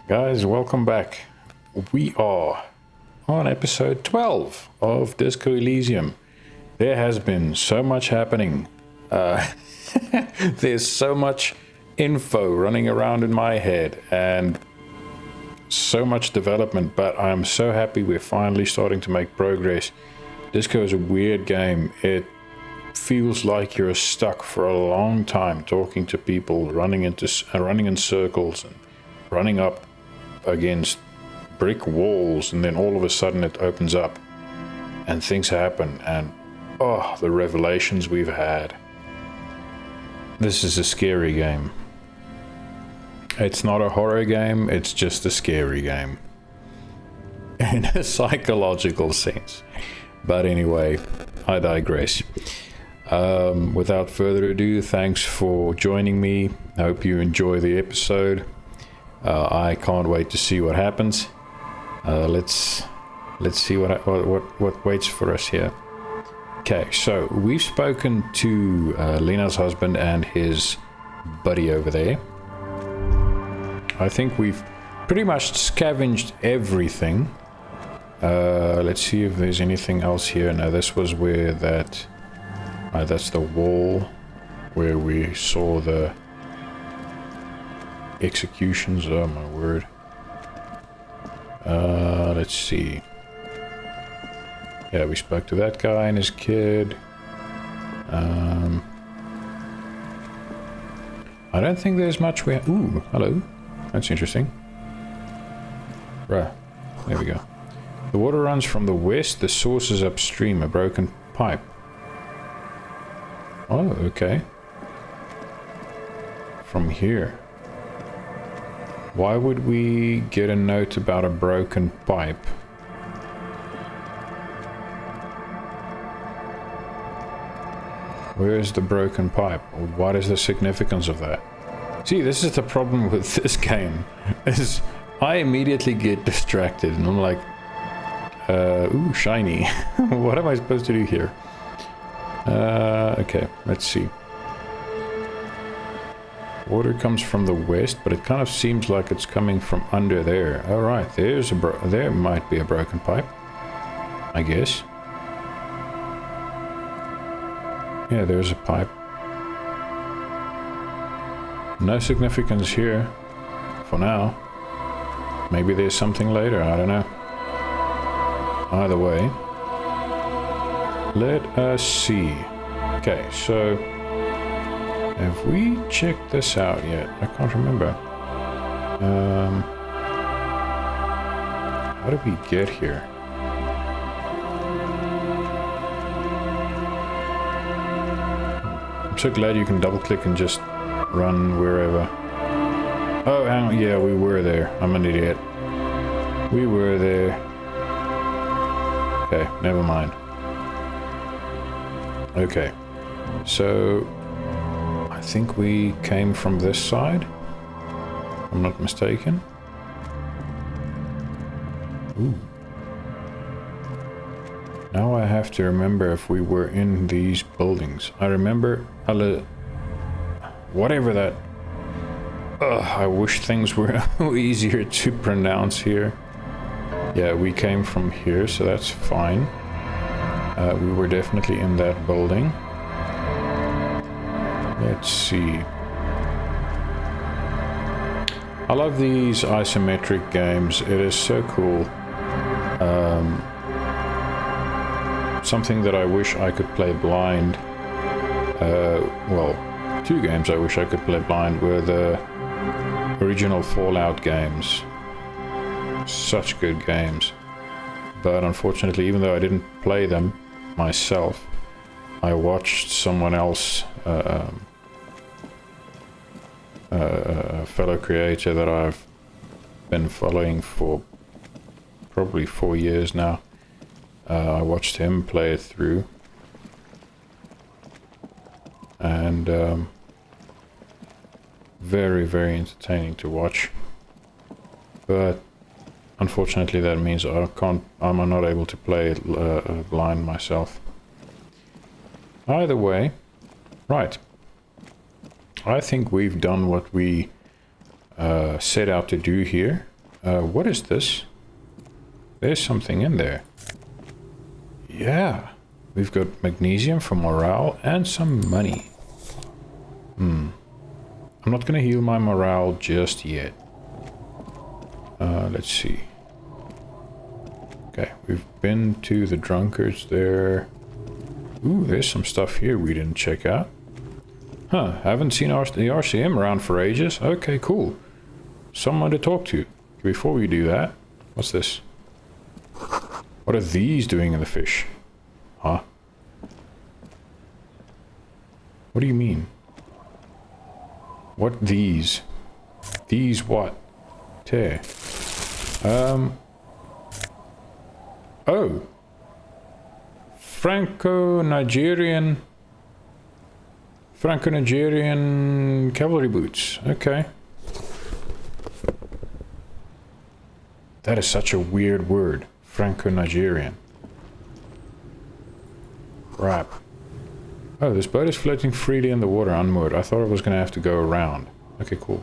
Guys, welcome back. We are on episode 12 of Disco Elysium. There has been so much happening. There's so much info running around in my head and so much development, but I'm so happy we're finally starting to make progress. Disco is a weird game. It feels like you're stuck for a long time talking to people, running in circles and running up against brick walls, and then all of a sudden it opens up and things happen, and the revelations we've had. This is a scary game. It's not a horror game, it's just a scary game in a psychological sense. But anyway, I digress. Without further ado, thanks for joining me. I hope you enjoy the episode. I can't wait to see what happens. Let's see what waits for us here. Okay, so we've spoken to Lena's husband and his buddy over there. I think we've pretty much scavenged everything. Let's see if there's anything else here. No, this was where that... that's the wall where we saw the executions. Oh my word. Let's see. Yeah, we spoke to that guy and his kid. I don't think there's much we... Ooh, hello. That's interesting. Right. There we go. The water runs from the west. The source is upstream. A broken pipe. Oh, okay. From here. Why would we get a note about a broken pipe? Where is the broken pipe? What is the significance of that? See, this is the problem with this game. Is I immediately get distracted and I'm like, ooh, shiny. What am I supposed to do here? Okay, let's see. Water comes from the west, but it kind of seems like it's coming from under there. All right, there might be a broken pipe, I guess. Yeah, there's a pipe. No significance here for now. Maybe there's something later, I don't know. Either way, let us see. Okay, so have we checked this out yet? I can't remember. How did we get here? I'm so glad you can double click and just run wherever. Oh, hang on. Yeah, we were there. I'm an idiot. We were there. Okay, never mind. Okay, so I think we came from this side, if I'm not mistaken. Ooh. Now I have to remember if we were in these buildings. I remember whatever that... I wish things were easier to pronounce here. Yeah, we came from here, so that's fine. We were definitely in that building. Let's see. I love these isometric games. It is so cool. Something that I wish I could play blind. Well, two games I wish I could play blind were the original Fallout games. Such good games. But unfortunately, even though I didn't play them myself, I watched someone else, a fellow creator that I've been following for probably 4 years now. I watched him play it through, and very, very entertaining to watch. But unfortunately, that means I'm not able to play it blind myself. Either way, right. I think we've done what we set out to do here. What is this? There's something in there. Yeah. We've got magnesium for morale and some money. I'm not gonna heal my morale just yet. Let's see. Okay, we've been to the drunkards there. Ooh, there's some stuff here we didn't check out. Huh, haven't seen the RCM around for ages. Okay, cool. Someone to talk to. Before we do that, what's this? What are these doing in the fish? Huh? What do you mean? What these? These what? Tear. Oh. Franco-Nigerian cavalry boots. Okay. That is such a weird word. Franco-Nigerian. Crap. Oh, this boat is floating freely in the water unmoored. I thought it was going to have to go around. Okay, cool.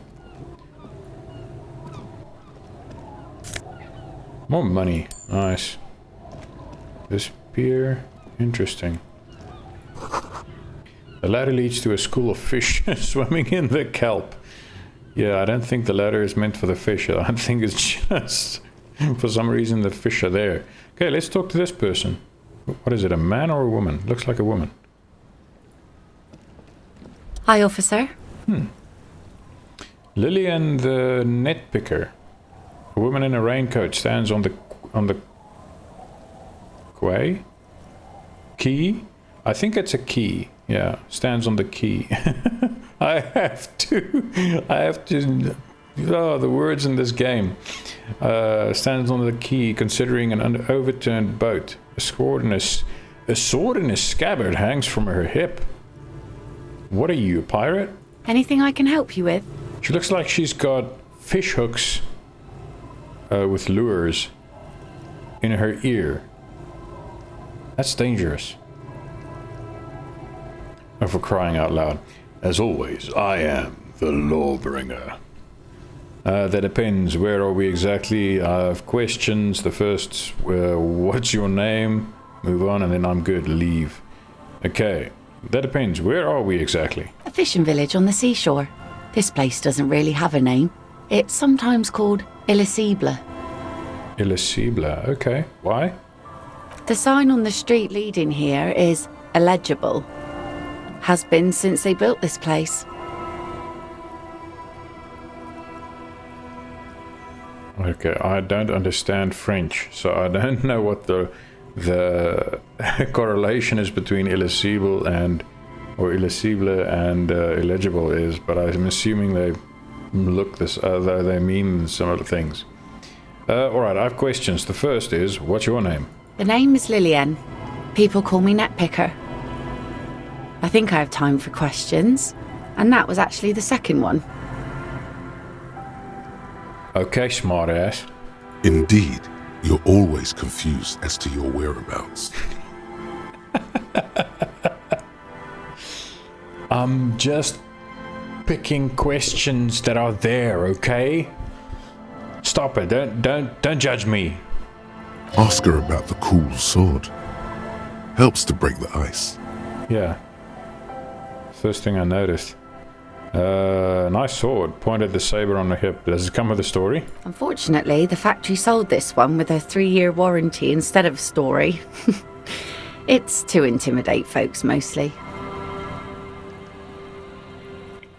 More money. Nice. This pier. Interesting. The ladder leads to a school of fish swimming in the kelp. Yeah, I don't think the ladder is meant for the fish. I think it's just... for some reason the fish are there. Okay, let's talk to this person. What is it, a man or a woman? Looks like a woman. Hi, officer. Lillian the net picker. A woman in a raincoat stands on the quay? Quay? I think it's a quay. Yeah, stands on the quay. I have to, oh, the words in this game. Stands on the quay considering an overturned boat. A sword in a scabbard hangs from her hip. What are you, a pirate? Anything I can help you with? She looks like she's got fish hooks with lures in her ear. That's dangerous. Oh, for crying out loud. As always, I am the lawbringer. That depends. Where are we exactly? I have questions. The first, what's your name? Move on, and then I'm good. Leave. Okay. That depends. Where are we exactly? A fishing village on the seashore. This place doesn't really have a name. It's sometimes called Elysium. Elysium. Okay. Why? The sign on the street leading here is illegible. Has been since they built this place. Okay, I don't understand French, so I don't know what the correlation is between illegible and illegible is, but I'm assuming they look this, they mean similar things. All right, I have questions. The first is, what's your name? The name is Lillian. People call me Netpicker. I think I have time for questions, and that was actually the second one. Okay, smartass. Indeed, you're always confused as to your whereabouts. I'm just picking questions that are there, okay? Stop it. Don't judge me. Ask her about the cool sword. Helps to break the ice. Yeah. First thing I noticed. Nice sword. Pointed the saber on the hip. Does it come with a story? Unfortunately, the factory sold this one with a 3-year warranty instead of a story. It's to intimidate folks mostly.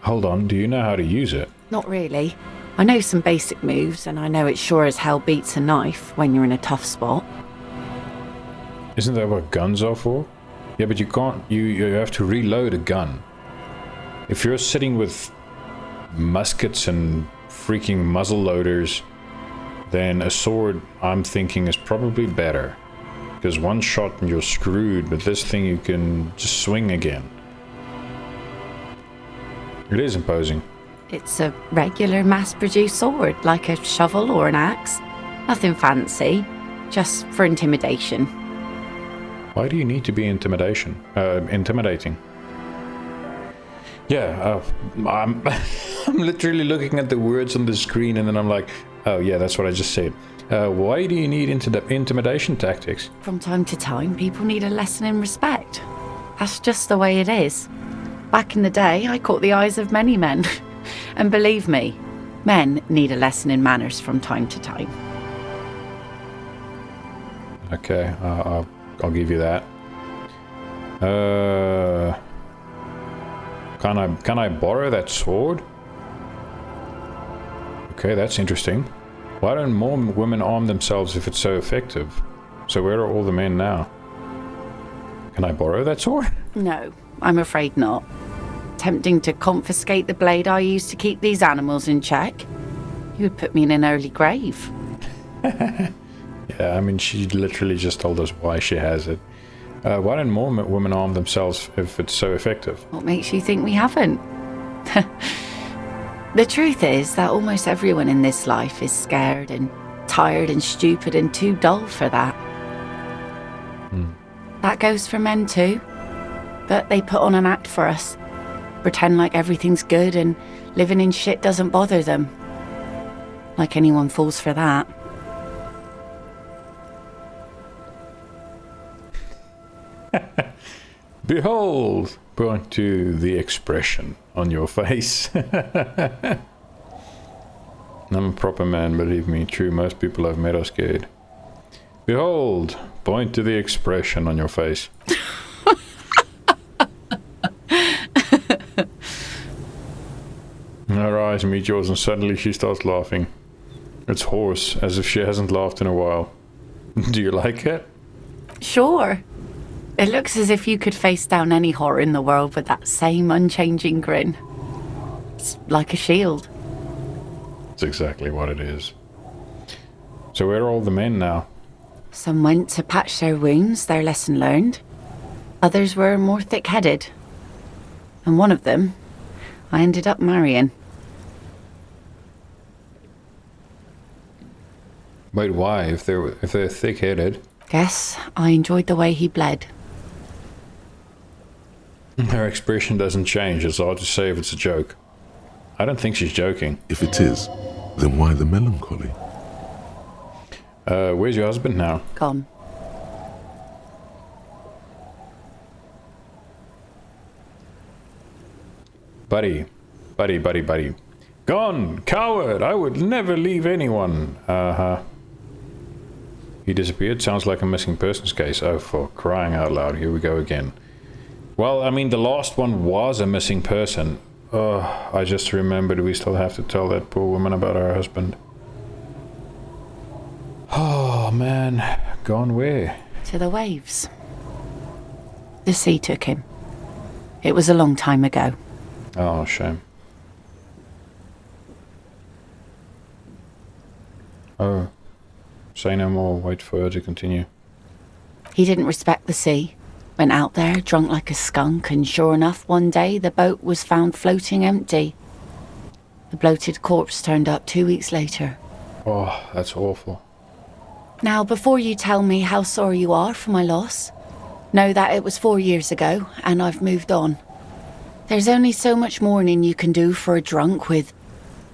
Hold on, do you know how to use it? Not really. I know some basic moves, and I know it sure as hell beats a knife when you're in a tough spot. Isn't that what guns are for? Yeah, but you can't, you have to reload a gun. If you're sitting with muskets and freaking muzzle loaders, then a sword, I'm thinking, is probably better. Because one shot and you're screwed, but this thing you can just swing again. It is imposing. It's a regular mass-produced sword, like a shovel or an axe. Nothing fancy, just for intimidation. Why do you need to be intimidating? Yeah, I'm I'm literally looking at the words on the screen and then I'm like, Oh, yeah, that's what I just said. Why do you need intimidation tactics? From time to time, people need a lesson in respect. That's just the way it is. Back in the day, I caught the eyes of many men. And believe me, men need a lesson in manners from time to time. Okay, I'll give you that. Can I borrow that sword? Okay, that's interesting. Why don't more women arm themselves if it's so effective? So where are all the men now? Can I borrow that sword? No, I'm afraid not. Tempting to confiscate the blade I used to keep these animals in check? You would put me in an early grave. Yeah, I mean, she literally just told us why she has it. Why don't more women arm themselves if it's so effective? What makes you think we haven't? The truth is that almost everyone in this life is scared and tired and stupid and too dull for that. That goes for men too. But they put on an act for us. Pretend like everything's good and living in shit doesn't bother them. Like anyone falls for that. Behold! Point to the expression on your face. I'm a proper man, believe me. True, most people I've met are scared. Behold! Point to the expression on your face. Her eyes meet yours and suddenly she starts laughing. It's hoarse, as if she hasn't laughed in a while. Do you like it? Sure. It looks as if you could face down any horror in the world with that same unchanging grin. It's like a shield. That's exactly what it is. So where are all the men now? Some went to patch their wounds, their lesson learned. Others were more thick-headed. And one of them, I ended up marrying. Wait, why? If they're thick-headed? Guess I enjoyed the way he bled. Her expression doesn't change. It's hard to say if it's a joke. I don't think she's joking. If it is, then why the melancholy? Where's your husband now? Gone. Buddy. Gone! Coward! I would never leave anyone. Uh-huh. He disappeared? Sounds like a missing persons case. Oh, for crying out loud. Here we go again. Well, I mean, the last one was a missing person. Oh, I just remembered we still have to tell that poor woman about her husband. Oh, man. Gone where? To the waves. The sea took him. It was a long time ago. Oh, shame. Oh. Say no more. Wait for her to continue. He didn't respect the sea. Went out there, drunk like a skunk, and sure enough, one day the boat was found floating empty. The bloated corpse turned up 2 weeks later. Oh, that's awful. Now, before you tell me how sorry you are for my loss, know that it was 4 years ago, and I've moved on. There's only so much mourning you can do for a drunk with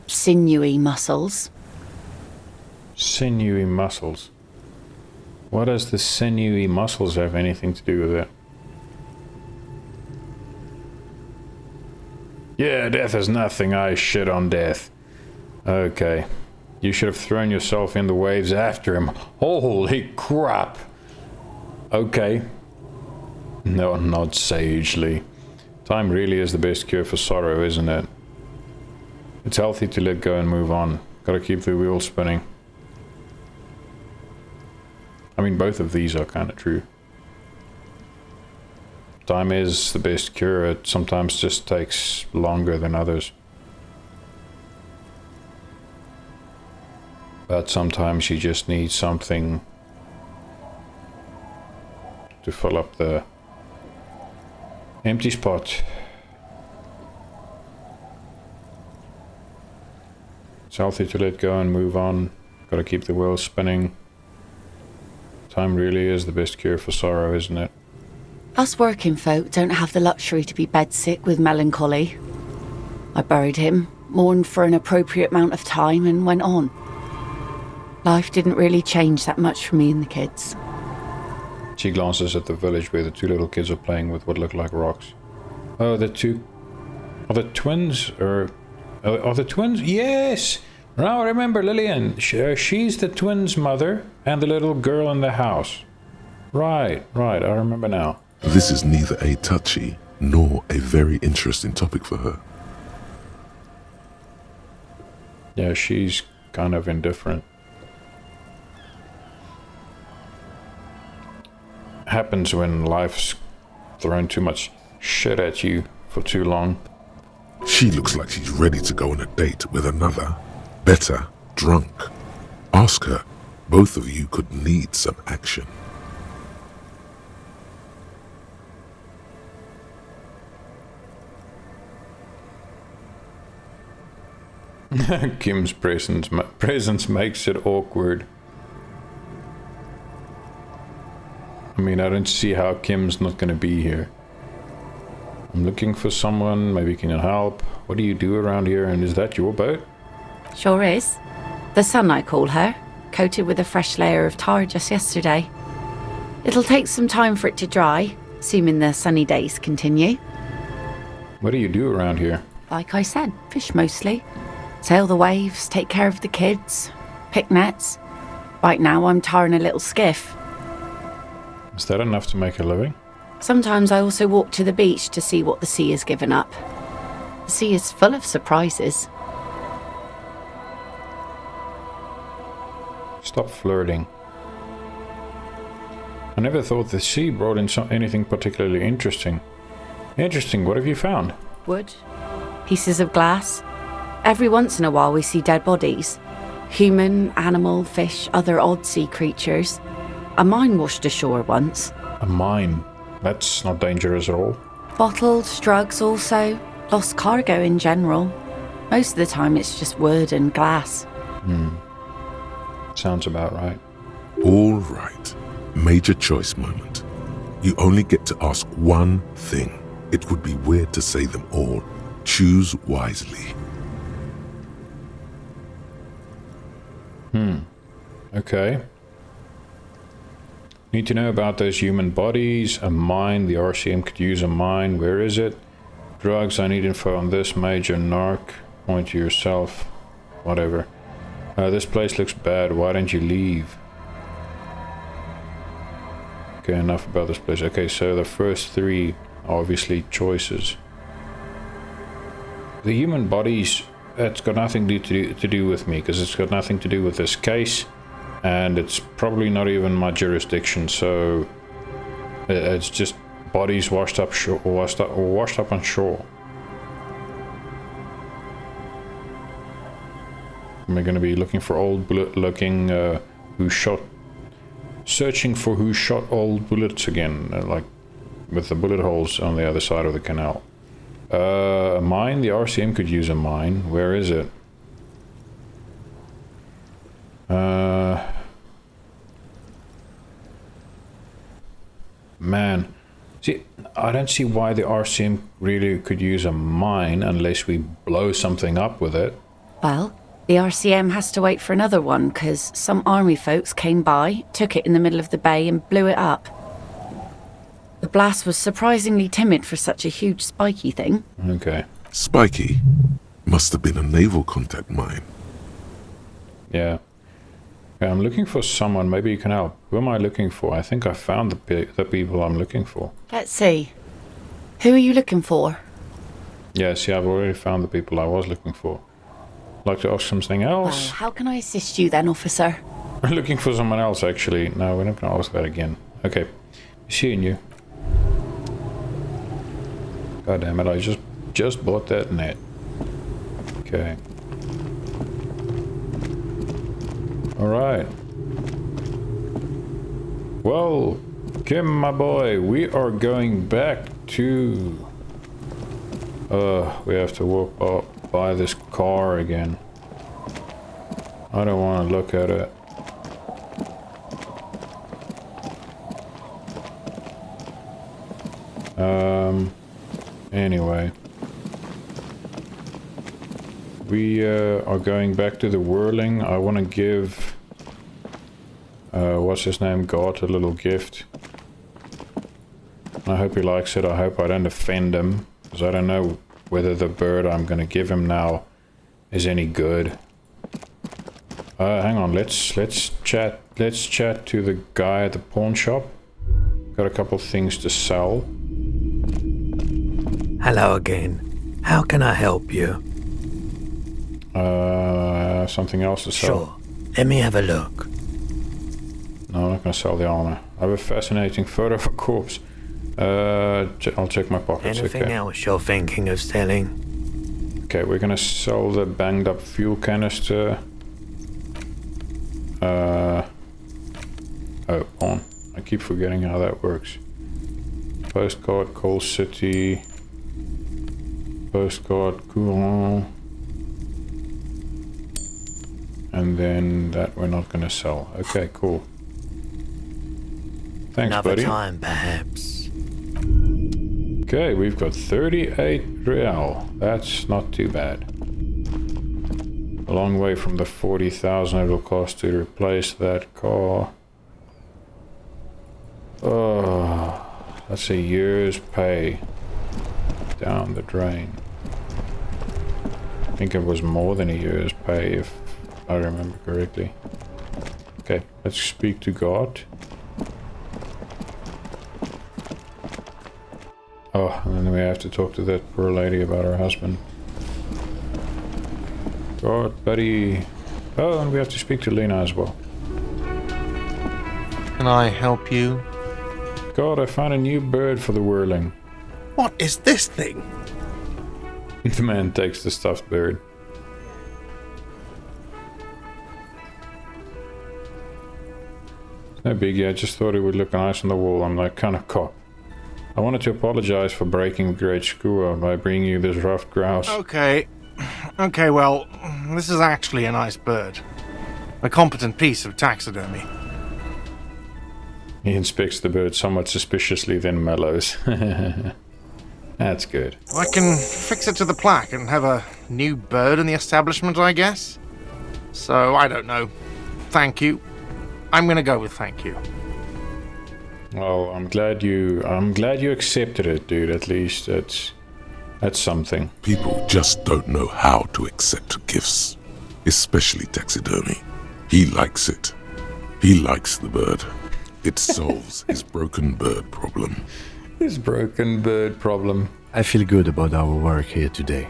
sinewy muscles. Sinewy muscles? What does the sinewy muscles have anything to do with it? Yeah, death is nothing. I shit on death. Okay. You should have thrown yourself in the waves after him. Holy crap. Okay. No, not sagely. Time really is the best cure for sorrow, isn't it? It's healthy to let go and move on. Gotta keep the wheel spinning. I mean, both of these are kind of true. Time is the best cure. It sometimes just takes longer than others. But sometimes you just need something to fill up the empty spot. It's healthy to let go and move on. Gotta keep the wheel spinning. Time really is the best cure for sorrow, isn't it? Us working folk don't have the luxury to be bedsick with melancholy. I buried him, mourned for an appropriate amount of time, and went on. Life didn't really change that much for me and the kids. She glances at the village where the two little kids are playing with what look like rocks. Oh, the two... Are the twins? Or... Are the twins? Yes! Now I remember Lillian. She's the twins' mother and the little girl in the house. Right, I remember now. This is neither a touchy nor a very interesting topic for her. Yeah, she's kind of indifferent. Happens when life's thrown too much shit at you for too long. She looks like she's ready to go on a date with another, better drunk. Ask her. Both of you could need some action. Kim's presence makes it awkward. I mean, I don't see how Kim's not going to be here. I'm looking for someone, maybe you can help. What do you do around here, and is that your boat? Sure is. The Sun, I call her, coated with a fresh layer of tar just yesterday. It'll take some time for it to dry, assuming the sunny days continue. What do you do around here? Like I said, fish mostly. Sail the waves, take care of the kids, pick nets. Right now I'm tarring a little skiff. Is that enough to make a living? Sometimes I also walk to the beach to see what the sea has given up. The sea is full of surprises. Stop flirting. I never thought the sea brought in anything particularly interesting. Interesting, what have you found? Wood, pieces of glass. Every once in a while we see dead bodies. Human, animal, fish, other odd sea creatures. A mine washed ashore once. A mine? That's not dangerous at all. Bottles, drugs also. Lost cargo in general. Most of the time it's just wood and glass. Sounds about right. All right. Major choice moment. You only get to ask one thing. It would be weird to say them all. Choose wisely. Okay. Need to know about those human bodies. A mine. The RCM could use a mine. Where is it? Drugs. I need info on this. Major narc. Point to yourself. Whatever. This place looks bad. Why don't you leave? Okay, enough about this place. Okay, so the first three are obviously choices. The human bodies, that's got nothing to do with me, because it's got nothing to do with this case, and it's probably not even my jurisdiction, so it's just bodies washed up on shore. We're going to be looking for old bullet looking searching for who shot old bullets again, like with the bullet holes on the other side of the canal. A mine? The RCM could use a mine. Where is it? Man. See, I don't see why the RCM really could use a mine unless we blow something up with it. Well, the RCM has to wait for another one because some army folks came by, took it in the middle of the bay and blew it up. The blast was surprisingly timid for such a huge spiky thing. Okay. Spiky? Must have been a naval contact mine. Yeah. Okay, I'm looking for someone. Maybe you can help. Who am I looking for? I think I found the people I'm looking for. Let's see. Who are you looking for? Yeah, see, I've already found the people I was looking for. Like to ask something else? Well, how can I assist you then, officer? I'm looking for someone else, actually. No, we're not going to ask that again. Okay. Seeing you. God damn it, I just bought that net. Okay. Alright. Well, Kim, my boy, we are going back to... we have to walk up by this car again. I don't want to look at it. Anyway. We are going back to the whirling. I want to give what's his name got a little gift. I hope he likes it. I hope I don't offend him, because I don't know whether the bird I'm going to give him now is any good. Hang on, let's chat to the guy at the pawn shop. Got a couple things to sell. Hello again. How can I help you? Something else to sell. Sure. Let me have a look. No, I'm not going to sell the armor. I have a fascinating photo of a corpse. I'll check my pockets. Anything else you're thinking of selling? Okay, we're going to sell the banged up fuel canister. Oh, pawn. I keep forgetting how that works. Postcard, Coal City. Postcard, Courant. And then that we're not going to sell. Okay, cool. Thanks, Another buddy. time, perhaps. Okay, we've got 38 real. That's not too bad. A long way from the 40,000 it will cost to replace that car. Oh, that's a year's pay down the drain. I think it was more than a year's pay if I remember correctly. Okay, let's speak to God. Oh, and then we have to talk to that poor lady about her husband. God, buddy. Oh, and we have to speak to Lena as well. Can I help you? God, I found a new bird for the whirling. What is this thing? The man takes the stuffed bird. No biggie, I just thought it would look nice on the wall. I'm that kind of cop. I wanted to apologize for breaking the great skua by bringing you this ruffed grouse. Okay, well, this is actually a nice bird. A competent piece of taxidermy. He inspects the bird somewhat suspiciously, then mellows. That's good. I can fix it to the plaque and have a new bird in the establishment, I guess. So, I don't know. Thank you. I'm gonna go with thank you. Well, I'm glad you accepted it, dude. At least that's something. People just don't know how to accept gifts, especially taxidermy. He likes it. He likes the bird. It solves his broken bird problem. His broken bird problem. I feel good about our work here today.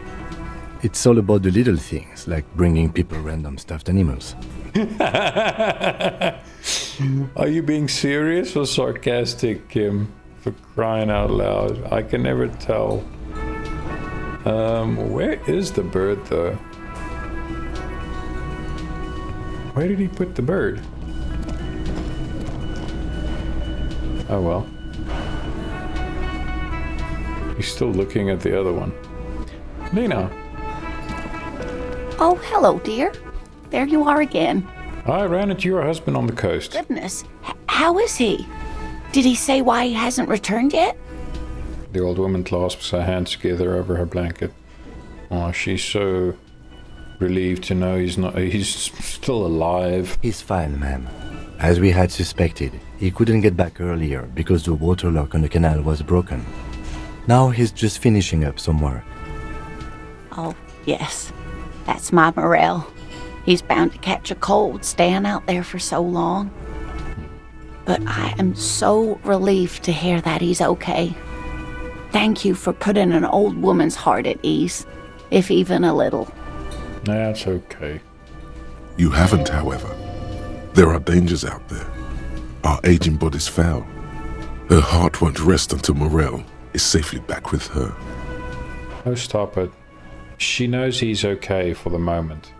It's all about the little things, like bringing people random stuffed animals. Are you being serious or sarcastic, Kim? For crying out loud. I can never tell. Where is the bird, though? Where did he put the bird? Oh well. He's still looking at the other one. Lena. Oh, hello, dear. There you are again. I ran into your husband on the coast. Goodness. How is he? Did he say why he hasn't returned yet? The old woman clasps her hands together over her blanket. Oh, she's so relieved to know he's still alive. He's fine, ma'am. As we had suspected, he couldn't get back earlier because the water lock on the canal was broken. Now he's just finishing up some work. Oh, yes. That's my Morel. He's bound to catch a cold staying out there for so long. But I am so relieved to hear that he's okay. Thank you for putting an old woman's heart at ease, if even a little. That's okay. You haven't, however. There are dangers out there. Our aging body's foul. Her heart won't rest until Morel is safely back with her. Oh, stop it. She knows he's okay for the moment.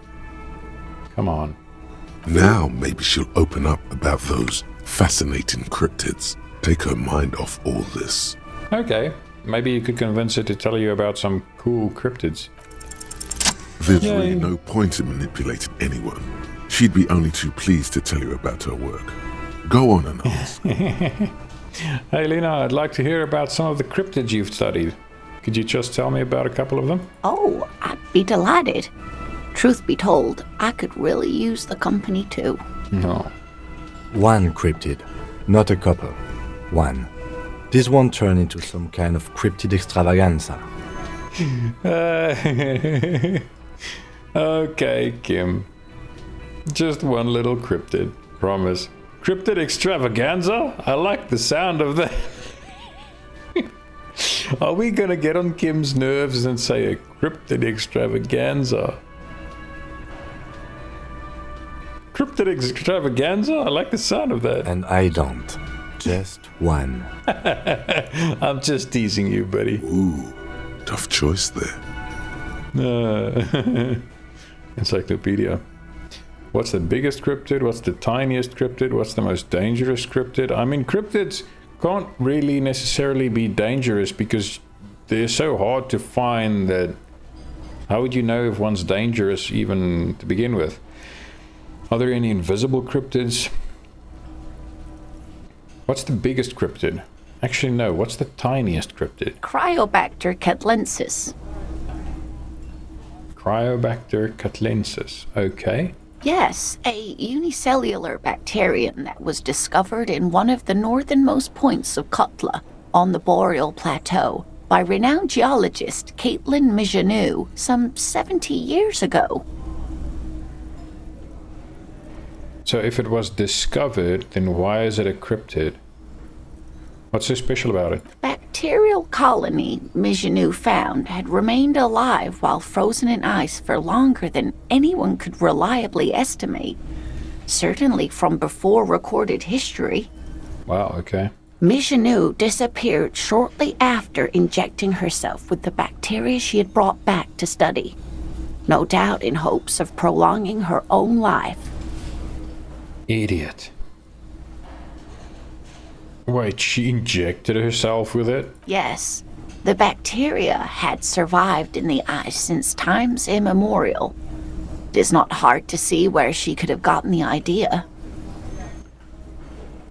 Come on. Now maybe she'll open up about those fascinating cryptids. Take her mind off all this. Okay. Maybe you could convince her to tell you about some cool cryptids. There's Yay. really no point in manipulating anyone. She'd be only too pleased to tell you about her work. Go on and ask. Hey, Lena, I'd like to hear about some of the cryptids you've studied. Could you just tell me about a couple of them? Oh, I'd be delighted. Truth be told, I could really use the company too. No. One cryptid, not a couple. One. This won't turn into some kind of cryptid extravaganza. Okay, Kim. Just one little cryptid. Promise. Cryptid extravaganza? I like the sound of that. Are we gonna get on Kim's nerves and say a cryptid extravaganza? Cryptid extravaganza? I like the sound of that. And I don't. Just one. I'm just teasing you, buddy. Ooh, tough choice there. Encyclopedia. What's the biggest cryptid? What's the tiniest cryptid? What's the most dangerous cryptid? I mean, cryptids can't really necessarily be dangerous because they're so hard to find that how would you know if one's dangerous even to begin with? Are there any invisible cryptids? What's the biggest cryptid? Actually, no. What's the tiniest cryptid? Cryobacter catlensis. Cryobacter catlensis. Okay. Yes, a unicellular bacterium that was discovered in one of the northernmost points of Kotla on the Boreal Plateau by renowned geologist Caitlin Mijanou some 70 years ago. So if it was discovered, then why is it a cryptid? What's so special about it? Bacterial colony Mijanou found had remained alive while frozen in ice for longer than anyone could reliably estimate. Certainly from before recorded history. Wow, okay. Mijanou disappeared shortly after injecting herself with the bacteria she had brought back to study. No doubt in hopes of prolonging her own life. Idiot. Wait, she injected herself with it? Yes, the bacteria had survived in the ice since times immemorial. It is not hard to see where she could have gotten the idea.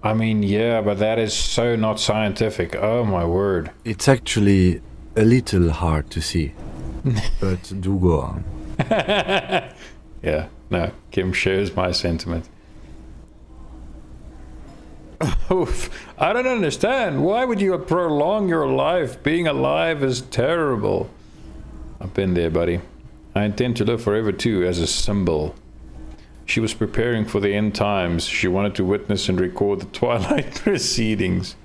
I mean, yeah, but that is so not scientific. Oh my word. It's actually a little hard to see. But do go on. Yeah, no, Kim shares my sentiment. Oof, I don't understand. Why would you prolong your life? Being alive is terrible. I've been there, buddy. I intend to live forever too, as a symbol. She was preparing for the end times. She wanted to witness and record the twilight proceedings.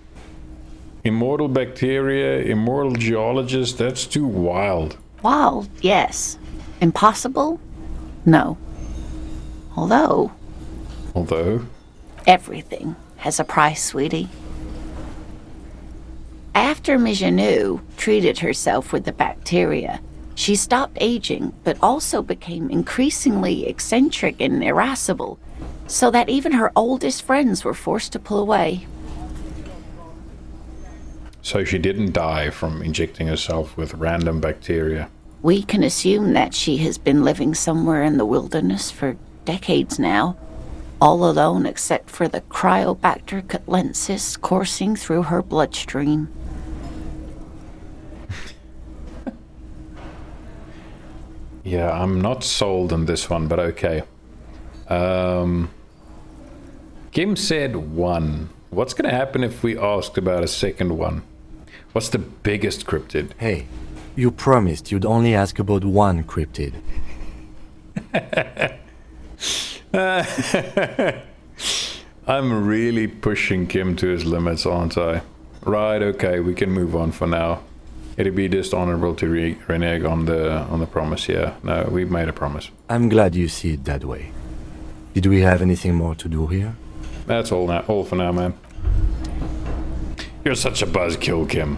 Immortal bacteria, immortal geologist, that's too wild. Wild, yes. Impossible? No. Although, everything has a price, sweetie. After Mijanou treated herself with the bacteria, she stopped aging, but also became increasingly eccentric and irascible, so that even her oldest friends were forced to pull away. So she didn't die from injecting herself with random bacteria. We can assume that she has been living somewhere in the wilderness for decades now, all alone except for the Cryobacter catlensis coursing through her bloodstream. Yeah, I'm not sold on this one, but okay. Kim said one. What's gonna happen if we asked about a second one? What's the biggest cryptid? Hey, you promised you'd only ask about one cryptid. I'm really pushing Kim to his limits, aren't I? Right, okay, we can move on for now. It'd be dishonorable to renege on the promise, yeah. No, we've made a promise. I'm glad you see it that way. Did we have anything more to do here? That's all for now, man. You're such a buzzkill, Kim.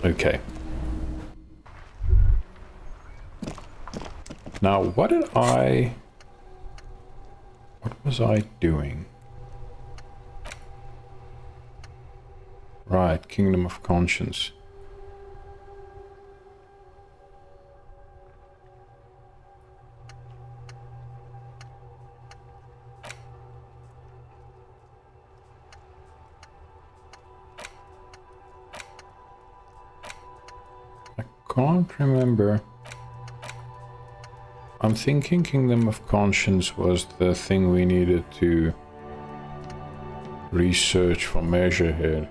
Okay. Now, what was I doing? Right, Kingdom of Conscience. I can't remember I'm thinking Kingdom of Conscience was the thing we needed to research for Measurehead.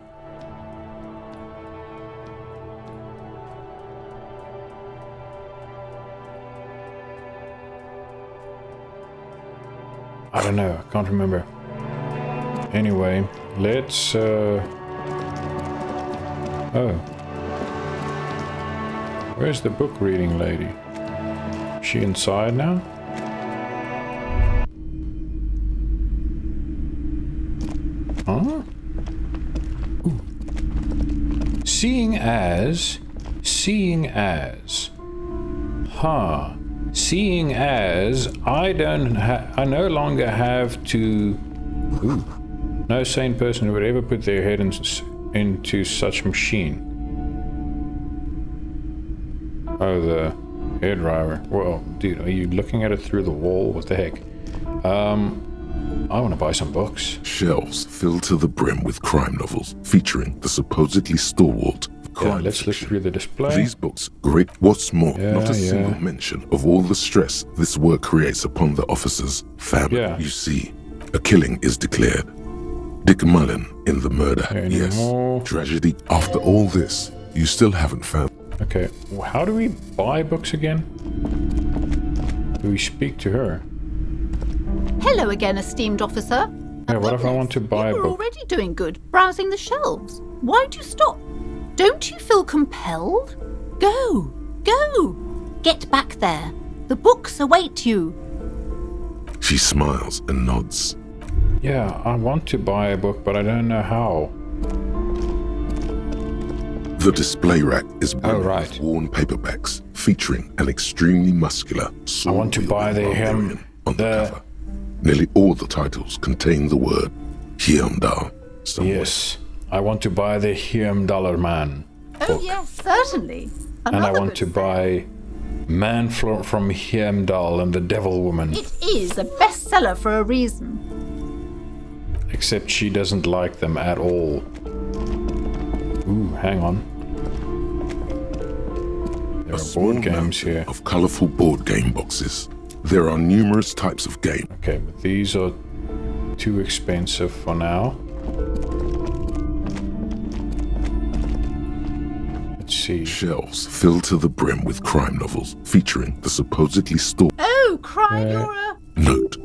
I don't know, I can't remember. Anyway, let's oh. Where's the book reading lady? Is she inside now? Huh? Ooh. Seeing as. Huh. Seeing as I no longer have to. Ooh. No sane person would ever put their head into such machine. Oh, the hair dryer. Well, dude, are you looking at it through the wall? What the heck? I want to buy some books. Shelves filled to the brim with crime novels featuring the supposedly stalwart of crime Let's look fiction. through the display. These books, great. What's more, not a Yeah. single mention of all the stress this work creates upon the officer's family. Yeah. You see, a killing is declared. Dick Mullen in the murder. Anymore. Yes. Tragedy. After all this, you still haven't found. Okay, well, how do we buy books again? Do we speak to her? Hello again, esteemed officer. Yeah, what if I want to buy a You were book? already doing good, browsing the shelves. Why'd you stop? Don't you feel compelled? Go, go. Get back there. The books await you. She smiles and nods. Yeah, I want to buy a book, but I don't know how. The display rack is brimming right. with worn paperbacks featuring an extremely muscular I want to buy the barbarian on the cover. Nearly all the titles contain the word Hjelmdall somewhere. Yes, I want to buy the Hjelmdall Man Oh, book. yes, certainly. And I Another want to good friend. buy Man from Hjelmdall and the Devil Woman. It is a bestseller for a reason. Except she doesn't like them at all. Ooh, hang on. There A are small board games mountain here. of colorful board game boxes. There are numerous types of game. Okay, but these are too expensive for now. Let's see. Shelves filled to the brim with crime novels featuring the supposedly stalwart. Oh, cry, you're a... Note,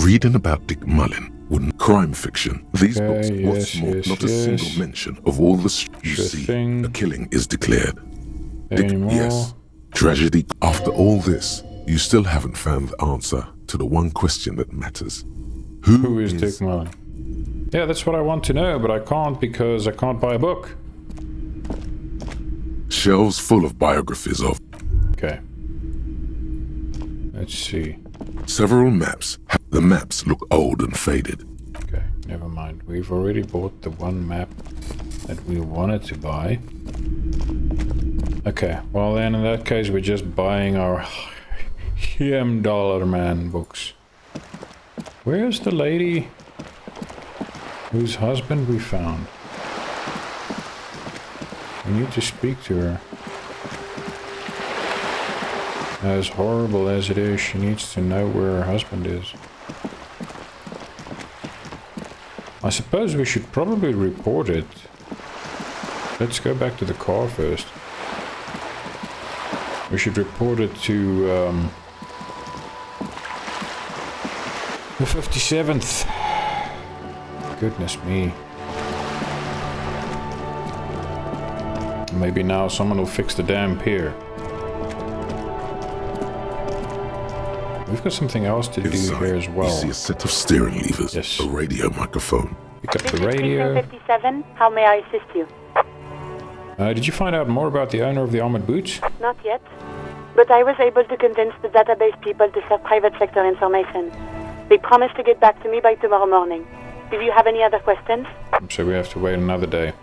reading about Dick Mullen wouldn't crime fiction. These Okay, books, what's yes, more, yes, not a yes. single mention of all the you Sure see. thing. A killing is declared. Any more? Yes, tragedy. After all this, you still haven't found the answer to the one question that matters. Who is Dick Mullen? Yeah, that's what I want to know, but I can't because I can't buy a book. Shelves full of biographies of Okay. Let's see. several maps. The maps look old and faded. Okay, never mind. We've already bought the one map that we wanted to buy. Okay, well then in that case we're just buying our Hjelmdall Man books. Where's the lady whose husband we found? We need to speak to her. As horrible as it is, she needs to know where her husband is. I suppose we should probably report it. Let's go back to the car first. We should report it to the 57th. Goodness me. Maybe now someone will fix the damn pier. We've got something else to do Inside, here as well. you see a set of steering levers, Yes. a radio microphone. Pick up This the is radio. 57. How may I assist you? Did you find out more about the owner of the armored boots? Not yet. But I was able to convince the database people to share private sector information. They promised to get back to me by tomorrow morning. Do you have any other questions? So we have to wait another day.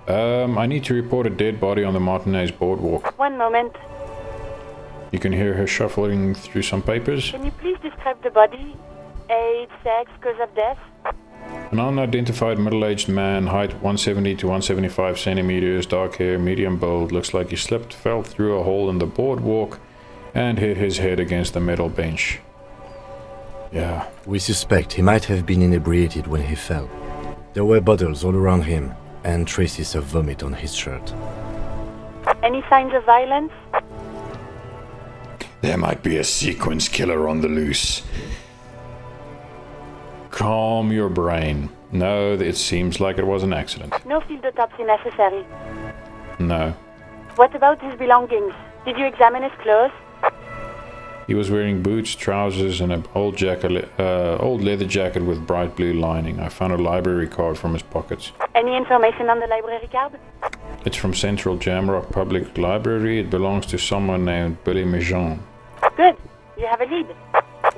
I need to report a dead body on the Martinez boardwalk. One moment. You can hear her shuffling through some papers. Can you please describe the body? Age, sex, cause of death? An unidentified middle-aged man, height 170 to 175 centimeters, dark hair, medium build. Looks like he slipped, fell through a hole in the boardwalk, and hit his head against the metal bench. Yeah. We suspect he might have been inebriated when he fell. There were bottles all around him, and traces of vomit on his shirt. Any signs of violence? There might be a sequence killer on the loose. Calm your brain. No, it seems like it was an accident. No field autopsy necessary. No. What about his belongings? Did you examine his clothes? He was wearing boots, trousers, and an old leather jacket with bright blue lining. I found a library card from his pockets. Any information on the library card? It's from Central Jamrock Public Library. It belongs to someone named Billy Mijon. Good. You have a lead.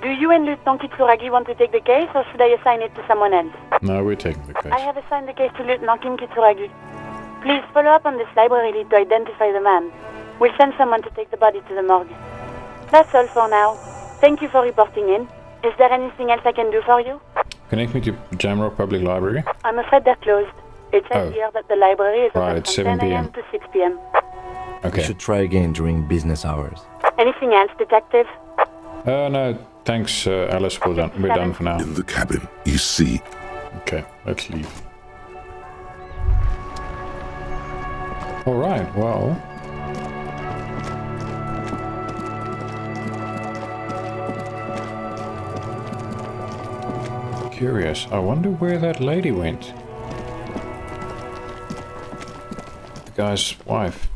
Do you and Lieutenant Kitsuragi want to take the case, or should I assign it to someone else? No, we're taking the case. I have assigned the case to Lieutenant Kim Kitsuragi. Please follow up on this library lead to identify the man. We'll send someone to take the body to the morgue. That's all for now. Thank you for reporting in. Is there anything else I can do for you? Connect me to Jamrock Public Library. I'm afraid they're closed. It says here that the library is Right, open it's from 7 10 a.m. to 6 p.m. Okay. We should try again during business hours. Anything else, Detective? No, thanks, Alice. We're done for now. In the cabin, you see. Okay, let's leave. Alright, well... Curious. I wonder where that lady went. The guy's wife.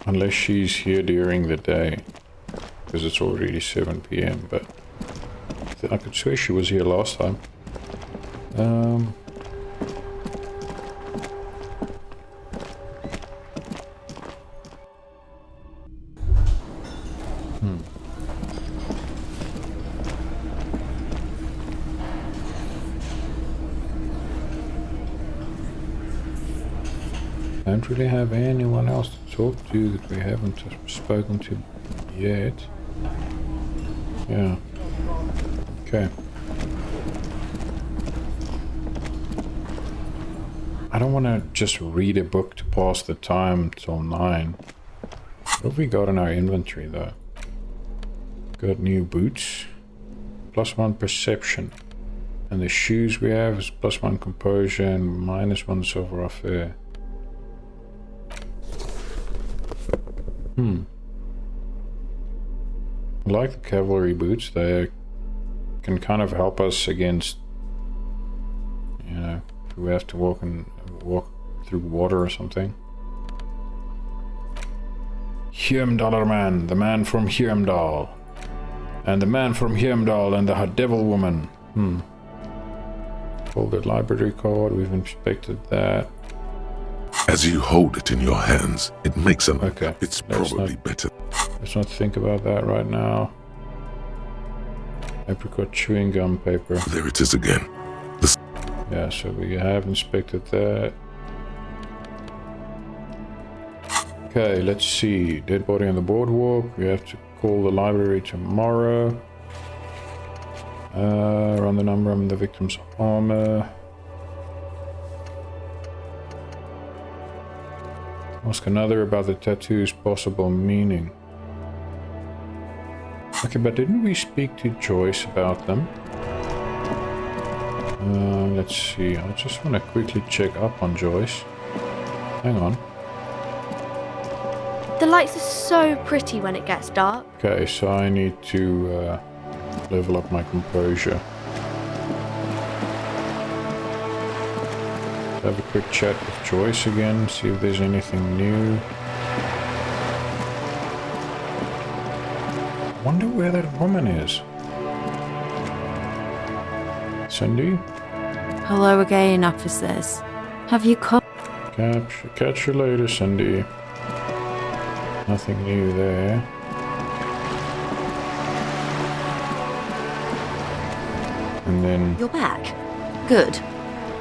Unless she's here during the day. Because it's already 7 p.m. But I could swear she was here last time. Don't really have anyone else to talk to that we haven't spoken to yet. Yeah. Okay. I don't want to just read a book to pass the time till 9. What have we got in our inventory though? Got new boots. +1 perception. And the shoes we have is +1 composure and -1 savoir-faire. I like the cavalry boots. They can kind of help us against, you know, if we have to walk through water or something. Hjelmdall man, the man from Hjelmdall. And the man from Hjelmdall and the devil woman. Folded library card, we've inspected that. As you hold it in your hands, it makes an... Okay. It's probably better. Let's not think about that right now. Apricot chewing gum paper. There it is again. Yeah, so we have inspected that. Okay, let's see. Dead body on the boardwalk. We have to call the library tomorrow. Run the number on the victim's armor. Ask another about the tattoo's possible meaning. Okay, but didn't we speak to Joyce about them? Let's see. I just want to quickly check up on Joyce. Hang on. The lights are so pretty when it gets dark. Okay, so I need to level up my composure. Have a quick chat with Joyce again, see if there's anything new. Wonder where that woman is. Cindy? Hello again, officers. Have you come? Catch you later, Cindy. Nothing new there. And then... You're back. Good.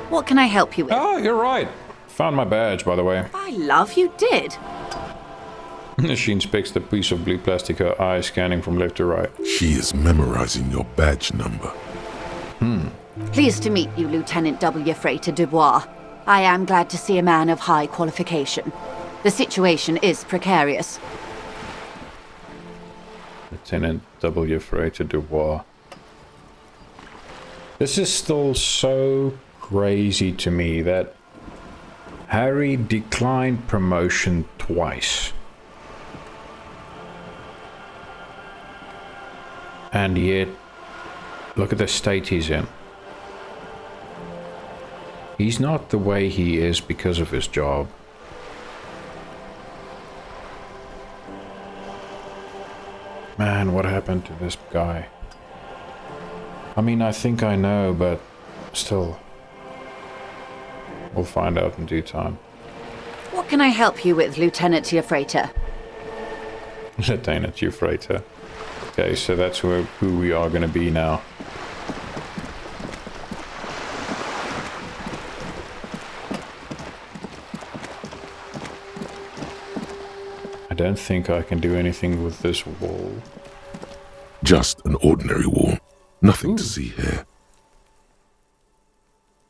What can I help you with? Oh, you're right. Found my badge, by the way. I love you did. She inspects the piece of blue plastic, her eyes scanning from left to right. She is memorizing your badge number. Pleased to meet you, Lieutenant W. Freighter Dubois. I am glad to see a man of high qualification. The situation is precarious. Lieutenant W. Freighter Dubois. This is still so crazy to me that Harry declined promotion twice. And yet, look at the state he's in. He's not the way he is because of his job. Man, what happened to this guy? I mean, I think I know, but still. We'll find out in due time. What can I help you with, Lieutenant Freighter? Lieutenant Freighter. Okay, so that's who we are going to be now. I don't think I can do anything with this wall. Just an ordinary wall. Nothing to see here.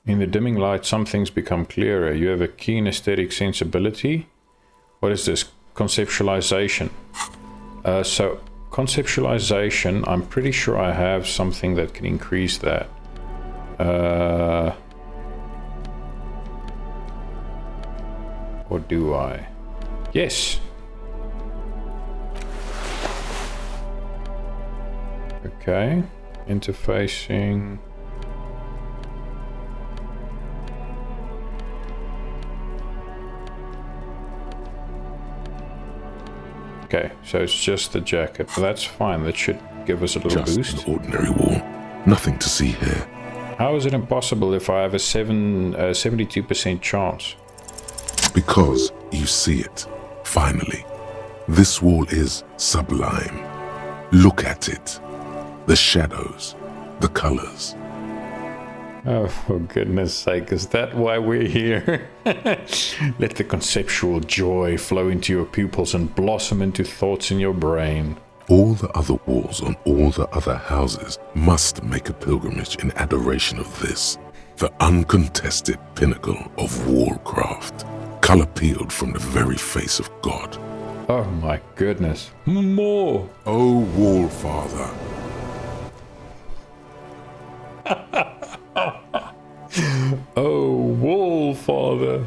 In the dimming light, some things become clearer. You have a keen aesthetic sensibility. What is this? Conceptualization. So, conceptualization, I'm pretty sure I have something that can increase that. Or do I? Yes! Okay. Interfacing. Okay, so it's just the jacket. But that's fine. That should give us a little boost. Just an ordinary wall. Nothing to see here. How is it impossible if I have a 72% chance? Because you see it. Finally. This wall is sublime. Look at it. The shadows. The colors. Oh, for goodness sake, is that why we're here? Let the conceptual joy flow into your pupils and blossom into thoughts in your brain. All the other walls on all the other houses must make a pilgrimage in adoration of this, the uncontested pinnacle of wallcraft, color peeled from the very face of God. Oh my goodness. More! Oh, Wall Father. Oh, Wall Father.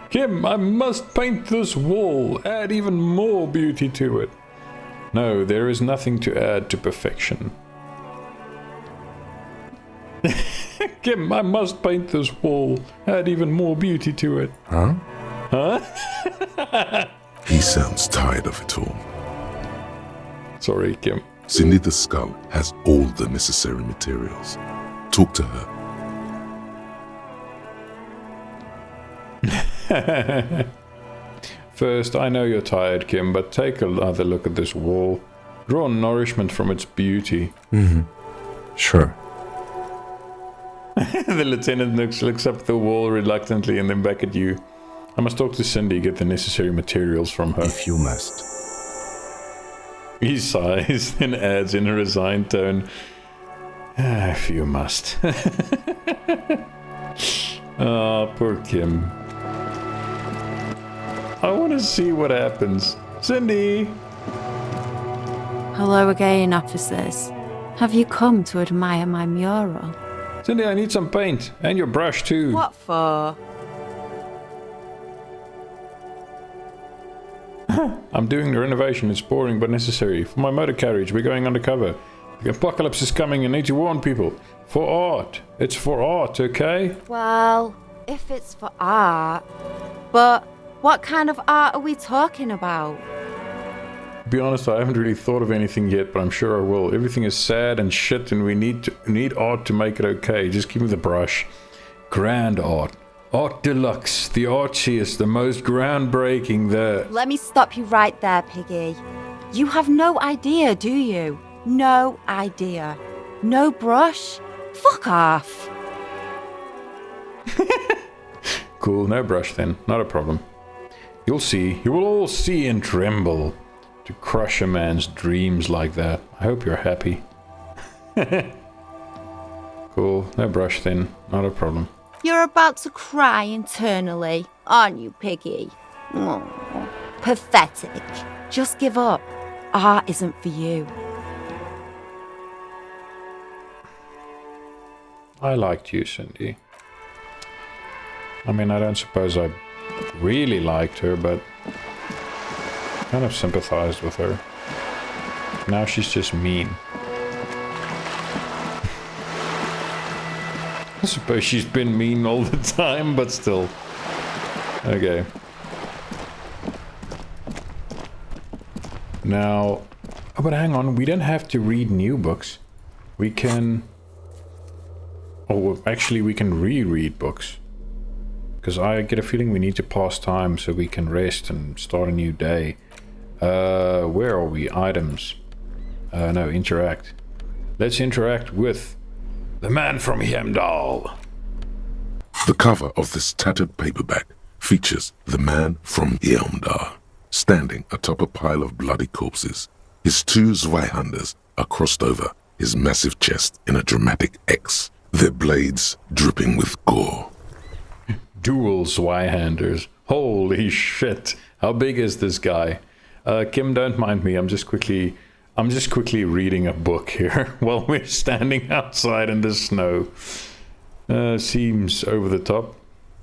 Kim, I must paint this wall, add even more beauty to it. No, there is nothing to add to perfection. Kim, I must paint this wall, add even more beauty to it. Huh? Huh? He sounds tired of it all. Sorry, Kim. Cindy the Skull has all the necessary materials. Talk to her. First, I know you're tired, Kim, but take another look at this wall. Draw nourishment from its beauty. Mm-hmm. Sure. The lieutenant looks up the wall reluctantly and then back at you. I must talk to Cindy, get the necessary materials from her. If you must. He sighs, then adds in a resigned tone, if you must. Oh, poor Kim. I want to see what happens. Cindy! Hello again, officers. Have you come to admire my mural? Cindy, I need some paint. And your brush, too. What for? I'm doing the renovation. It's boring but necessary. For my motor carriage, we're going undercover. The apocalypse is coming and need to warn people. For art. It's for art, okay? Well, if it's for art. But what kind of art are we talking about? To be honest, I haven't really thought of anything yet, but I'm sure I will. Everything is sad and shit and we need art to make it okay. Just give me the brush. Grand art. Art deluxe. The archiest, the most groundbreaking, Let me stop you right there, Piggy. You have no idea, do you? No idea. No brush? Fuck off. Cool, no brush then. Not a problem. You'll see. You will all see and tremble. To crush a man's dreams like that. I hope you're happy. Cool, no brush then. Not a problem. You're about to cry internally, aren't you, Piggy? Aww. Pathetic. Just give up. Art isn't for you. I liked you, Cindy. I mean, I don't suppose I really liked her, but kind of sympathized with her. Now she's just mean. I suppose she's been mean all the time, but still. Okay. Now, oh, but hang on, we don't have to read new books. We can... Oh, actually, we can reread books. Because I get a feeling we need to pass time so we can rest and start a new day. Where are we? Items. No, interact. Let's interact with the man from Hjelmdall. The cover of this tattered paperback features the man from Hjelmdall standing atop a pile of bloody corpses. His two Zweihanders are crossed over his massive chest in a dramatic X, their blades dripping with gore. Dual Zweihanders. Holy shit. How big is this guy? Kim, don't mind me. I'm just quickly reading a book here while we're standing outside in the snow. Seems over the top.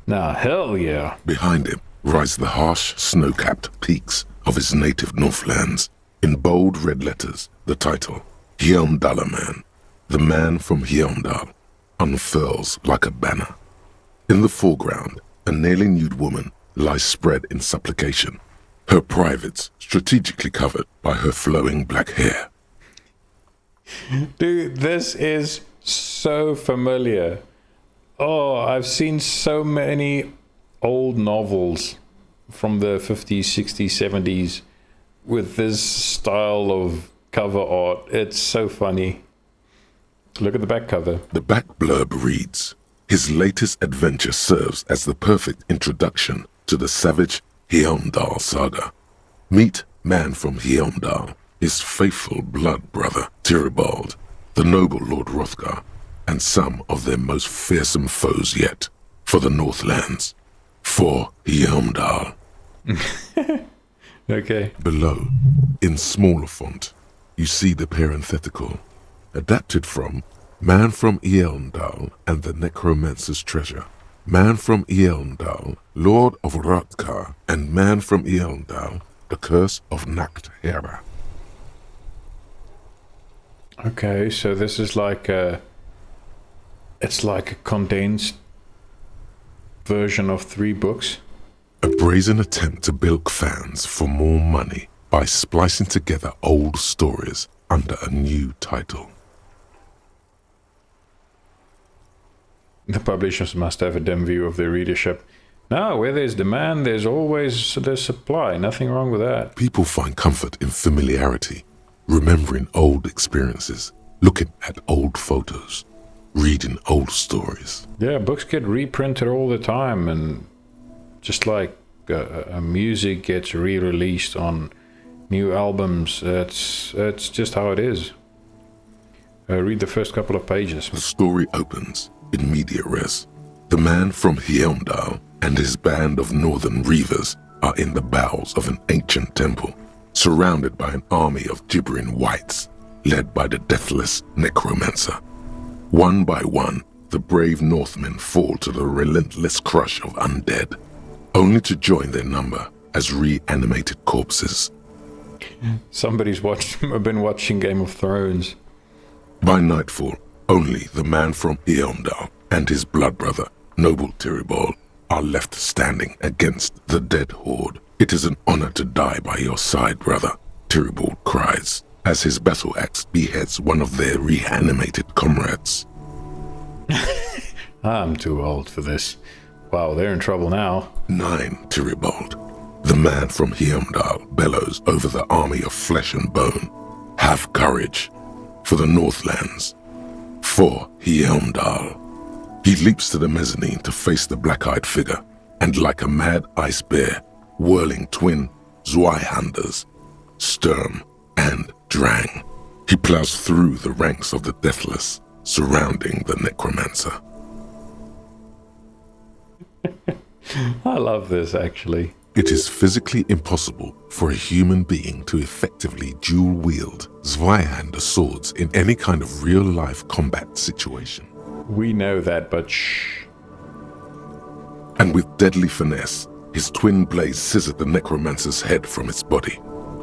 Nah, hell yeah. Behind him rise the harsh, snow-capped peaks of his native Northlands. In bold red letters, the title, Hjelmdaller Man, the man from Hjelmdall, unfurls like a banner. In the foreground, a nearly nude woman lies spread in supplication, her privates strategically covered by her flowing black hair. Dude, this is so familiar. Oh, I've seen so many old novels from the 50s, 60s, 70s with this style of cover art. It's so funny. Look at the back cover. The back blurb reads, his latest adventure serves as the perfect introduction to the savage Hjelmdall saga. Meet man from Hjelmdall, his faithful blood brother, Tyribald, the noble Lord Hrothgar, and some of their most fearsome foes yet, for the Northlands, for Hjelmdall. Okay. Below, in smaller font, you see the parenthetical, adapted from Man from Hjelmdall and the Necromancer's Treasure. Man from Hjelmdall, Lord of Hrothgar, and Man from Hjelmdall, the Curse of Nacht Hera. Okay, so this is like a... It's like a condensed version of 3 books. A brazen attempt to bilk fans for more money by splicing together old stories under a new title. The publishers must have a dim view of their readership. No, where there's demand, there's always the supply. Nothing wrong with that. People find comfort in familiarity, remembering old experiences, looking at old photos, reading old stories. Yeah, books get reprinted all the time, and just like music gets re-released on new albums, it's just how it is. Read the first couple of pages. The story opens in media res. The man from Hjelmdall and his band of northern reavers are in the bowels of an ancient temple, surrounded by an army of gibbering wights, led by the deathless necromancer. One by one, the brave Northmen fall to the relentless crush of undead, only to join their number as reanimated corpses. Somebody's been watching Game of Thrones. By nightfall, only the man from Hjelmdall and his blood brother, noble Tyribald, are left standing against the dead horde. It is an honor to die by your side, brother, Tyribald cries, as his battle axe beheads one of their reanimated comrades. I'm too old for this. Wow, they're in trouble now. 9, Tyribald. The man from Hjelmdall bellows over the army of flesh and bone. Have courage, for the Northlands, for Hjelmdall. He leaps to the mezzanine to face the black-eyed figure, and like a mad ice bear, whirling twin Zweihanders, Sturm and Drang, he plows through the ranks of the deathless, surrounding the necromancer. I love this, actually. It is physically impossible for a human being to effectively dual-wield Zweihander swords in any kind of real-life combat situation. We know that, but shh. And with deadly finesse, his twin blades scissor the necromancer's head from its body.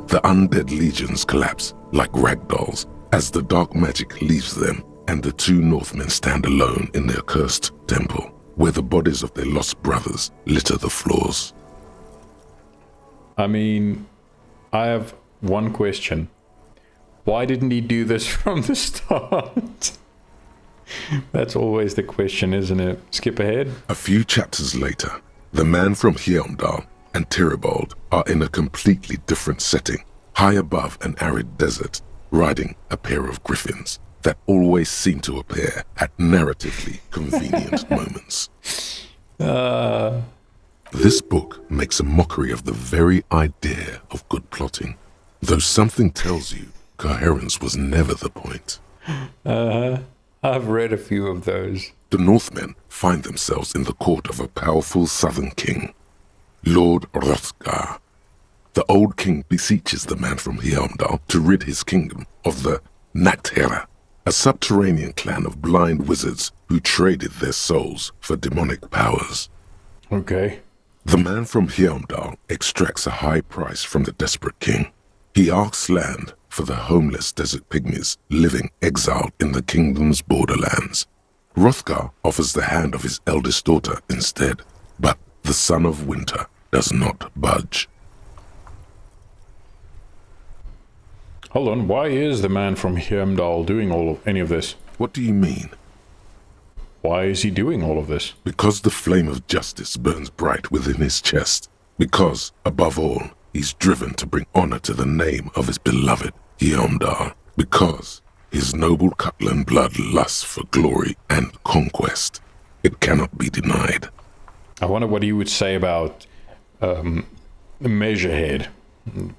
The undead legions collapse like ragdolls as the dark magic leaves them, and the two Northmen stand alone in their cursed temple, where the bodies of their lost brothers litter the floors. I mean, I have one question. Why didn't he do this from the start? That's always the question, isn't it? Skip ahead. A few chapters later, the man from Hjelmdall and Tyribald are in a completely different setting, high above an arid desert, riding a pair of griffins that always seem to appear at narratively convenient moments. This book makes a mockery of the very idea of good plotting, though something tells you coherence was never the point. I've read a few of those. The Northmen find themselves in the court of a powerful southern king, Lord Hrothgar. The old king beseeches the man from Hjelmdall to rid his kingdom of the Nachtherra, a subterranean clan of blind wizards who traded their souls for demonic powers. Okay. The man from Hjelmdall extracts a high price from the desperate king. He asks land for the homeless desert pygmies living exiled in the kingdom's borderlands. Hrothgar offers the hand of his eldest daughter instead, but the son of winter does not budge. Hold on, why is the man from Hjelmdall doing any of this? What do you mean? Why is he doing all of this? Because the flame of justice burns bright within his chest. Because, above all, he's driven to bring honor to the name of his beloved Hjelmdall. Because his noble Cutland blood lusts for glory and conquest. It cannot be denied. I wonder what he would say about the Measurehead.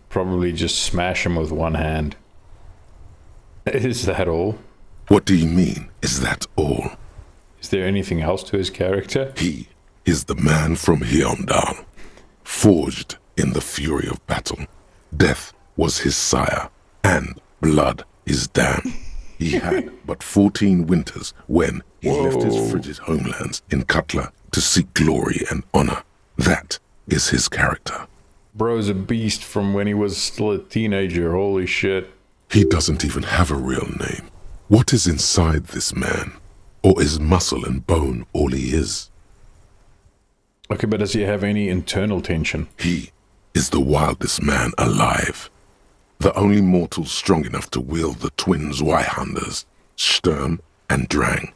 Probably just smash him with one hand. Is that all? What do you mean, is that all? Is there anything else to his character? He is the man from Hjelmdall, forged in the fury of battle. Death was his sire, and blood his dam. He had but 14 winters when he left his frigid homelands in Cutler to seek glory and honor. That is his character. Bro's a beast from when he was still a teenager, holy shit. He doesn't even have a real name. What is inside this man? Or is muscle and bone all he is? Okay, but does he have any internal tension? He is the wildest man alive. The only mortal strong enough to wield the twin Zweihanders, Sturm and Drang,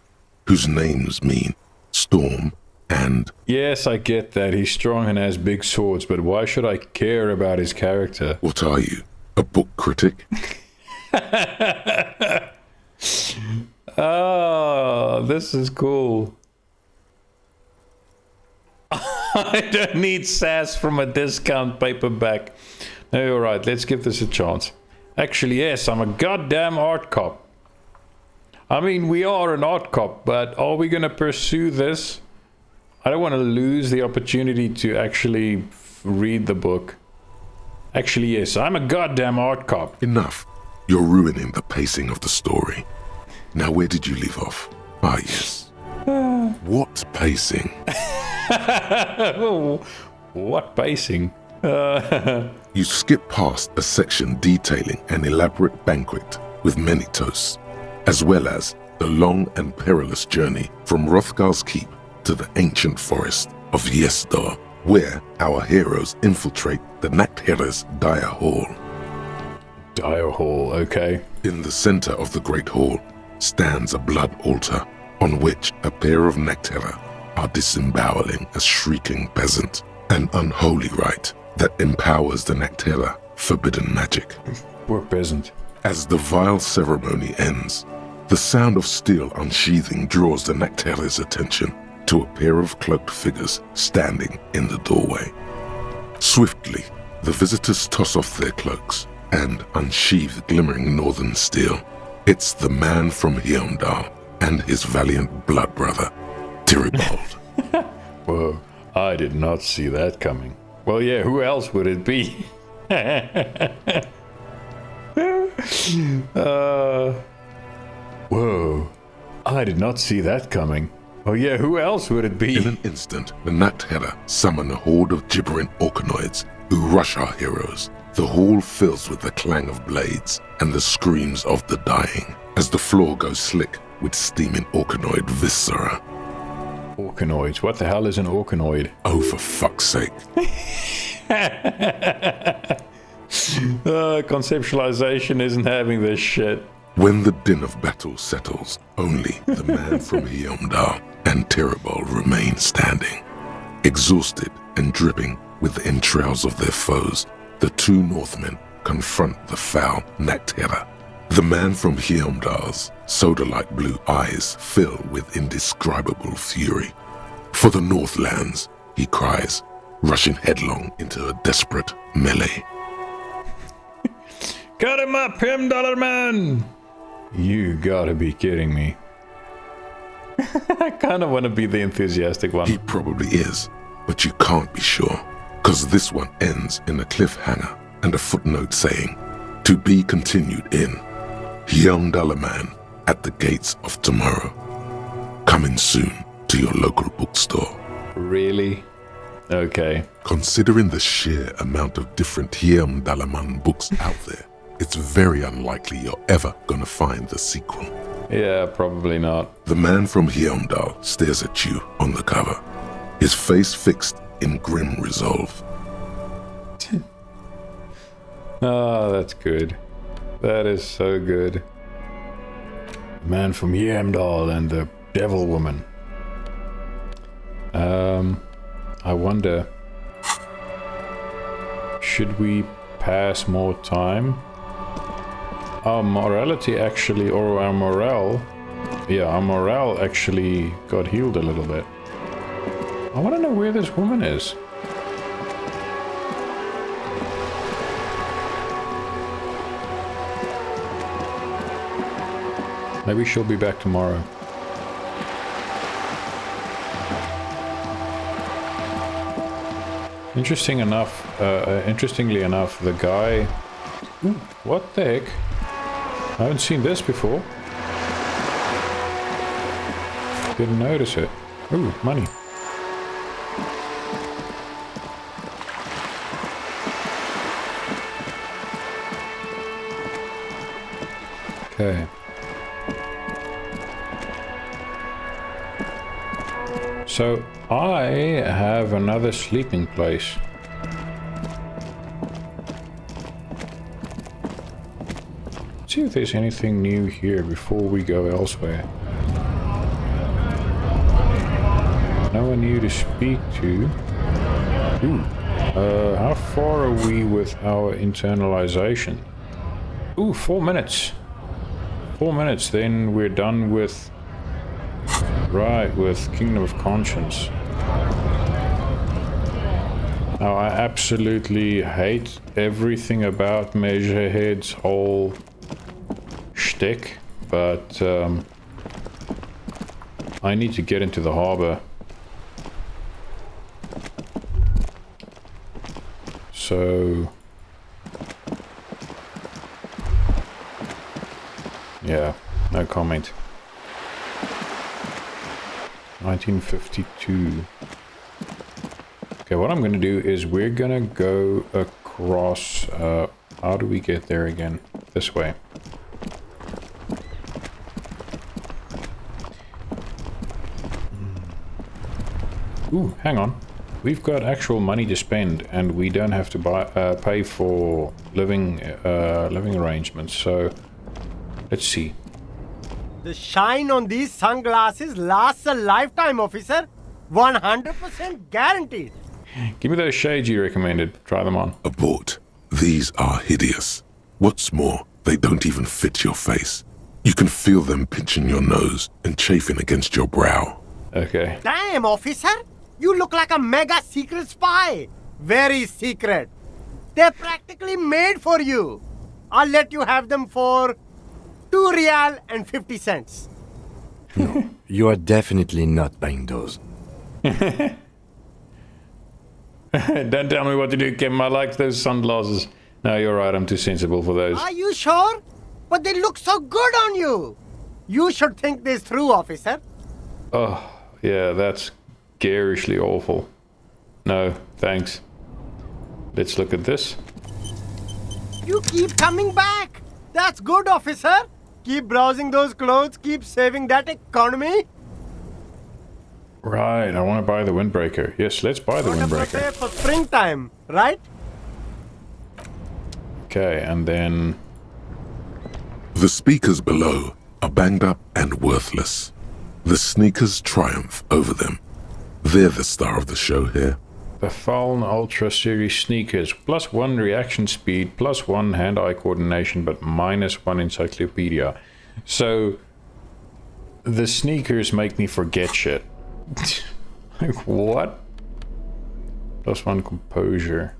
whose names mean storm and... Yes, I get that. He's strong and has big swords, but why should I care about his character? What are you, a book critic? Oh, this is cool. I don't need sass from a discount paperback. No, all right, let's give this a chance. Actually, yes, I'm a goddamn art cop. I mean, we are an art cop, but are we going to pursue this? I don't want to lose the opportunity to actually read the book. Actually, yes, I'm a goddamn art cop. Enough. You're ruining the pacing of the story. Now, where did you leave off? Ah, yes. What pacing? What pacing? You skip past a section detailing an elaborate banquet with many toasts, as well as the long and perilous journey from Hrothgar's keep to the ancient forest of Hjesdal, where our heroes infiltrate the Nachtherra's dire hall. Dire hall, okay. In the center of the great hall stands a blood altar on which a pair of Nachtherra are disemboweling a shrieking peasant, an unholy rite that empowers the Nachtherra forbidden magic. Poor peasant. As the vile ceremony ends, the sound of steel unsheathing draws the Nachtherra's attention to a pair of cloaked figures standing in the doorway. Swiftly, the visitors toss off their cloaks and unsheathe glimmering northern steel. It's the man from Hjelmdall and his valiant blood brother, Tyribald. Whoa, I did not see that coming. Well, yeah, who else would it be? Whoa. I did not see that coming. Oh yeah, who else would it be? In an instant, the Nactera summon a horde of gibbering orcanoids who rush our heroes. The hall fills with the clang of blades and the screams of the dying as the floor goes slick with steaming orcanoid viscera. Orcanoids. What the hell is an orcanoid? Oh, for fuck's sake. Conceptualization isn't having this shit. When the din of battle settles, only the man from Hjelmdall and Terrible remain standing. Exhausted and dripping with the entrails of their foes, the two Northmen confront the foul Nactera. The man from Hjelmdall's soda-like blue eyes fill with indescribable fury. For the Northlands, he cries, rushing headlong into a desperate melee. Cut him up, $10 man! You gotta be kidding me. I kind of want to be the enthusiastic one. He probably is, but you can't be sure, because this one ends in a cliffhanger and a footnote saying, to be continued in Hjelmdall Man at the Gates of Tomorrow. Coming soon to your local bookstore. Really? Okay. Considering the sheer amount of different Hjelmdall Man books out there, it's very unlikely you're ever gonna find the sequel. Yeah, probably not. The man from Hjelmdall stares at you on the cover, his face fixed in grim resolve. Oh, that's good. That is so good. The man from Hjelmdall and the devil woman. I wonder, should we pass more time? Our morality actually, or our morale, our morale actually got healed a little bit. I want to know where this woman is. Maybe she'll be back tomorrow. Interestingly enough, the guy... Ooh, what the heck? I haven't seen this before. Didn't notice it. Ooh, money. Okay. So, I have another sleeping place. Let's see if there's anything new here before we go elsewhere. No one new to speak to. Ooh. How far are we with our internalization? Ooh, 4 minutes. 4 minutes, then we're done with... Right, with Kingdom of Conscience. Now, I absolutely hate everything about Measurehead's whole shtick, but I need to get into the harbor. So... yeah, no comment. 1952. Okay, what I'm gonna do is we're gonna go across, how do we get there again? This way. Ooh, hang on. We've got actual money to spend, and we don't have to pay for living arrangements, so let's see. The shine on these sunglasses lasts a lifetime, officer. 100% guaranteed. Give me those shades you recommended. Try them on. Abort. These are hideous. What's more, they don't even fit your face. You can feel them pinching your nose and chafing against your brow. Okay. Damn, officer. You look like a mega secret spy. Very secret. They're practically made for you. I'll let you have them for... 2 real and 50 cents. No, you are definitely not buying those. Don't tell me what to do, Kim. I like those sunglasses. No, you're right. I'm too sensible for those. Are you sure? But they look so good on you. You should think this through, officer. Oh, yeah, that's garishly awful. No, thanks. Let's look at this. You keep coming back. That's good, officer. Keep browsing those clothes. Keep saving that economy. Right, I want to buy the windbreaker. Yes, let's buy the windbreaker. Prepare for springtime, right? Okay, and then... The speakers below are banged up and worthless. The sneakers triumph over them. They're the star of the show here. The Fallen Ultra Series sneakers. +1 reaction speed, +1 hand-eye coordination, but -1 encyclopedia. So, the sneakers make me forget shit. Like, what? +1 composure.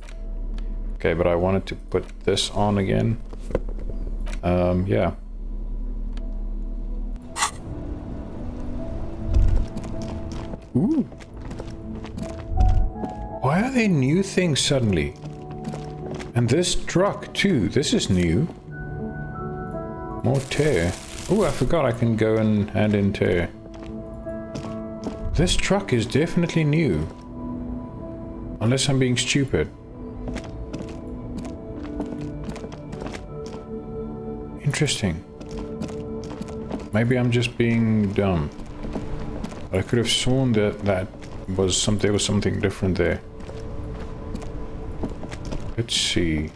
Okay, but I wanted to put this on again. Yeah. Ooh. Why are there new things suddenly? And this truck too. This is new. More tear. Oh, I forgot I can go and hand in tear. This truck is definitely new. Unless I'm being stupid. Interesting. Maybe I'm just being dumb. But I could have sworn that there was something different there. Let's see.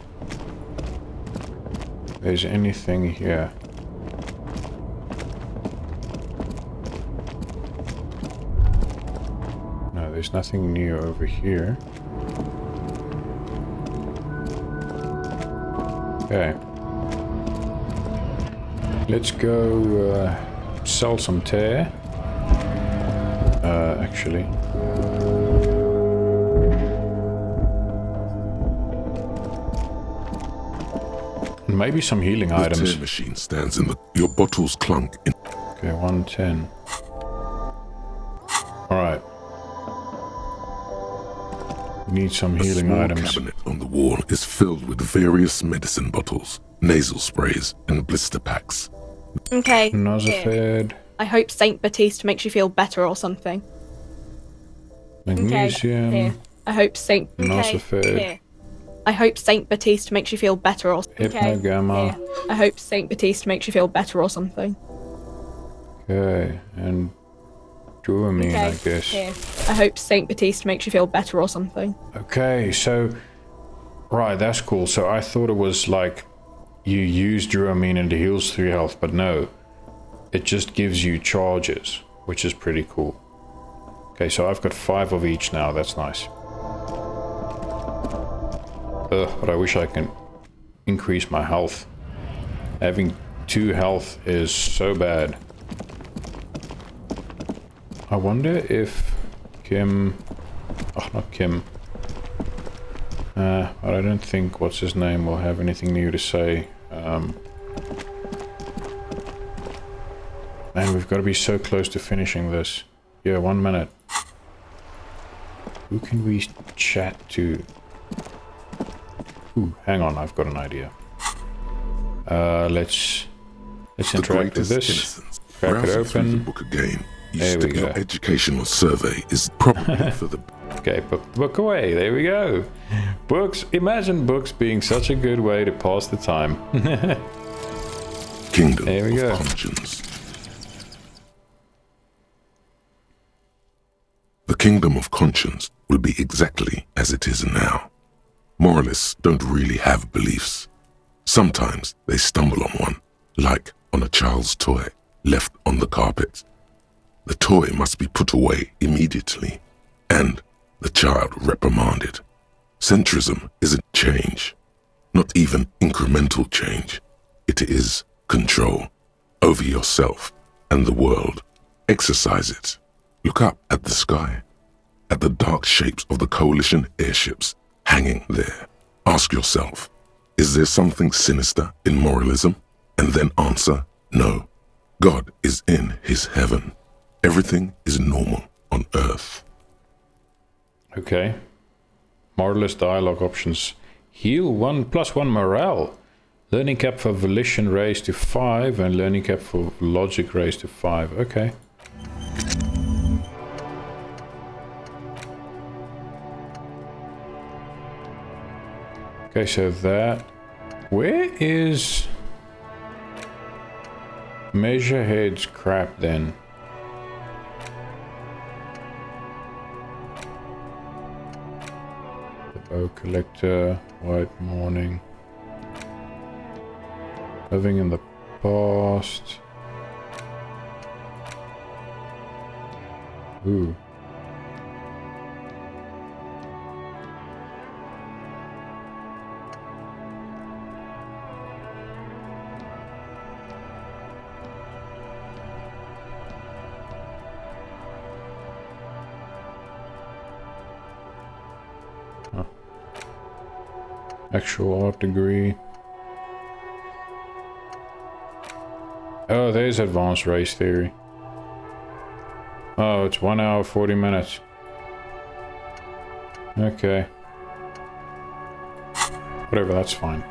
If there's anything here. No, there's nothing new over here. Okay. Let's go sell some tear. Actually. And maybe some healing items. The tear machine stands in your bottles clunk in. Okay, 110. Alright. Need some healing small items. Cabinet on the wall is filled with various medicine bottles, nasal sprays, and blister packs. Okay. Nosafed. I hope Saint Baptiste makes you feel better or something. Magnesium. Okay. Here. I hope Saint. Nosafed. Here. I hope Saint Baptiste makes you feel better or something. Hypnogamma. Here. I hope Saint Baptiste makes you feel better or something. Okay, and Duamine, I guess. Here. I hope Saint Baptiste makes you feel better or something. Okay, so right, that's cool. So I thought it was like you use Duamine and it heals 3 health, but no. It just gives you charges, which is pretty cool. Okay, so I've got 5 of each now. That's nice. But I wish I can increase my health. Having 2 health is so bad. I wonder if Kim... Oh, not Kim. But I don't think what's his name will have anything new to say. Man, we've got to be so close to finishing this. Yeah, 1 minute. Who can we chat to? Ooh, hang on, I've got an idea. Let's interact with this. Crack it open. The book again. There we go. Your educational survey is probably for the... Okay, book away. There we go. Books. Imagine books being such a good way to pass the time. Kingdom there we go. of Conscience. The Kingdom of Conscience will be exactly as it is now. Moralists don't really have beliefs. Sometimes they stumble on one, like on a child's toy left on the carpet. The toy must be put away immediately, and the child reprimanded. Centrism isn't change, not even incremental change. It is control over yourself and the world. Exercise it. Look up at the sky, at the dark shapes of the coalition airships hanging there. Ask yourself, is there something sinister in moralism? And then answer, no. God is in his heaven. Everything is normal on earth. Okay. Marvelous dialogue options. Heal 1 + 1 morale. Learning cap for volition raised to 5 and learning cap for logic raised to 5. Okay. Okay, so that... Where is... Measurehead's crap then? The bow collector, white morning. Living in the past. Ooh. Huh. Actual art degree. Oh, there's advanced race theory. Oh, it's 1 hour 40 minutes. Okay. Whatever, that's fine.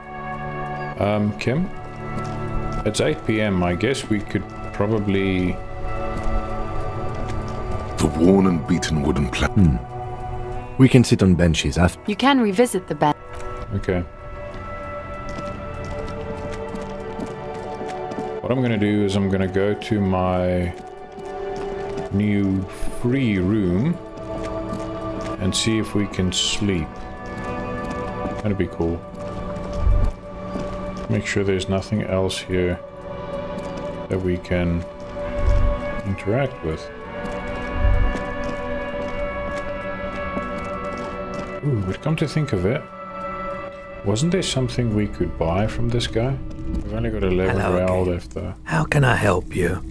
Kim? It's 8 p.m. I guess we could probably... The worn and beaten wooden platform. We can sit on benches after. You can revisit the bench. Okay. What I'm gonna do is I'm gonna go to my new free room and see if we can sleep. That'd be cool. Make sure there's nothing else here that we can interact with. Ooh, but come to think of it, wasn't there something we could buy from this guy? We've only got 11 real left though. How can I help you?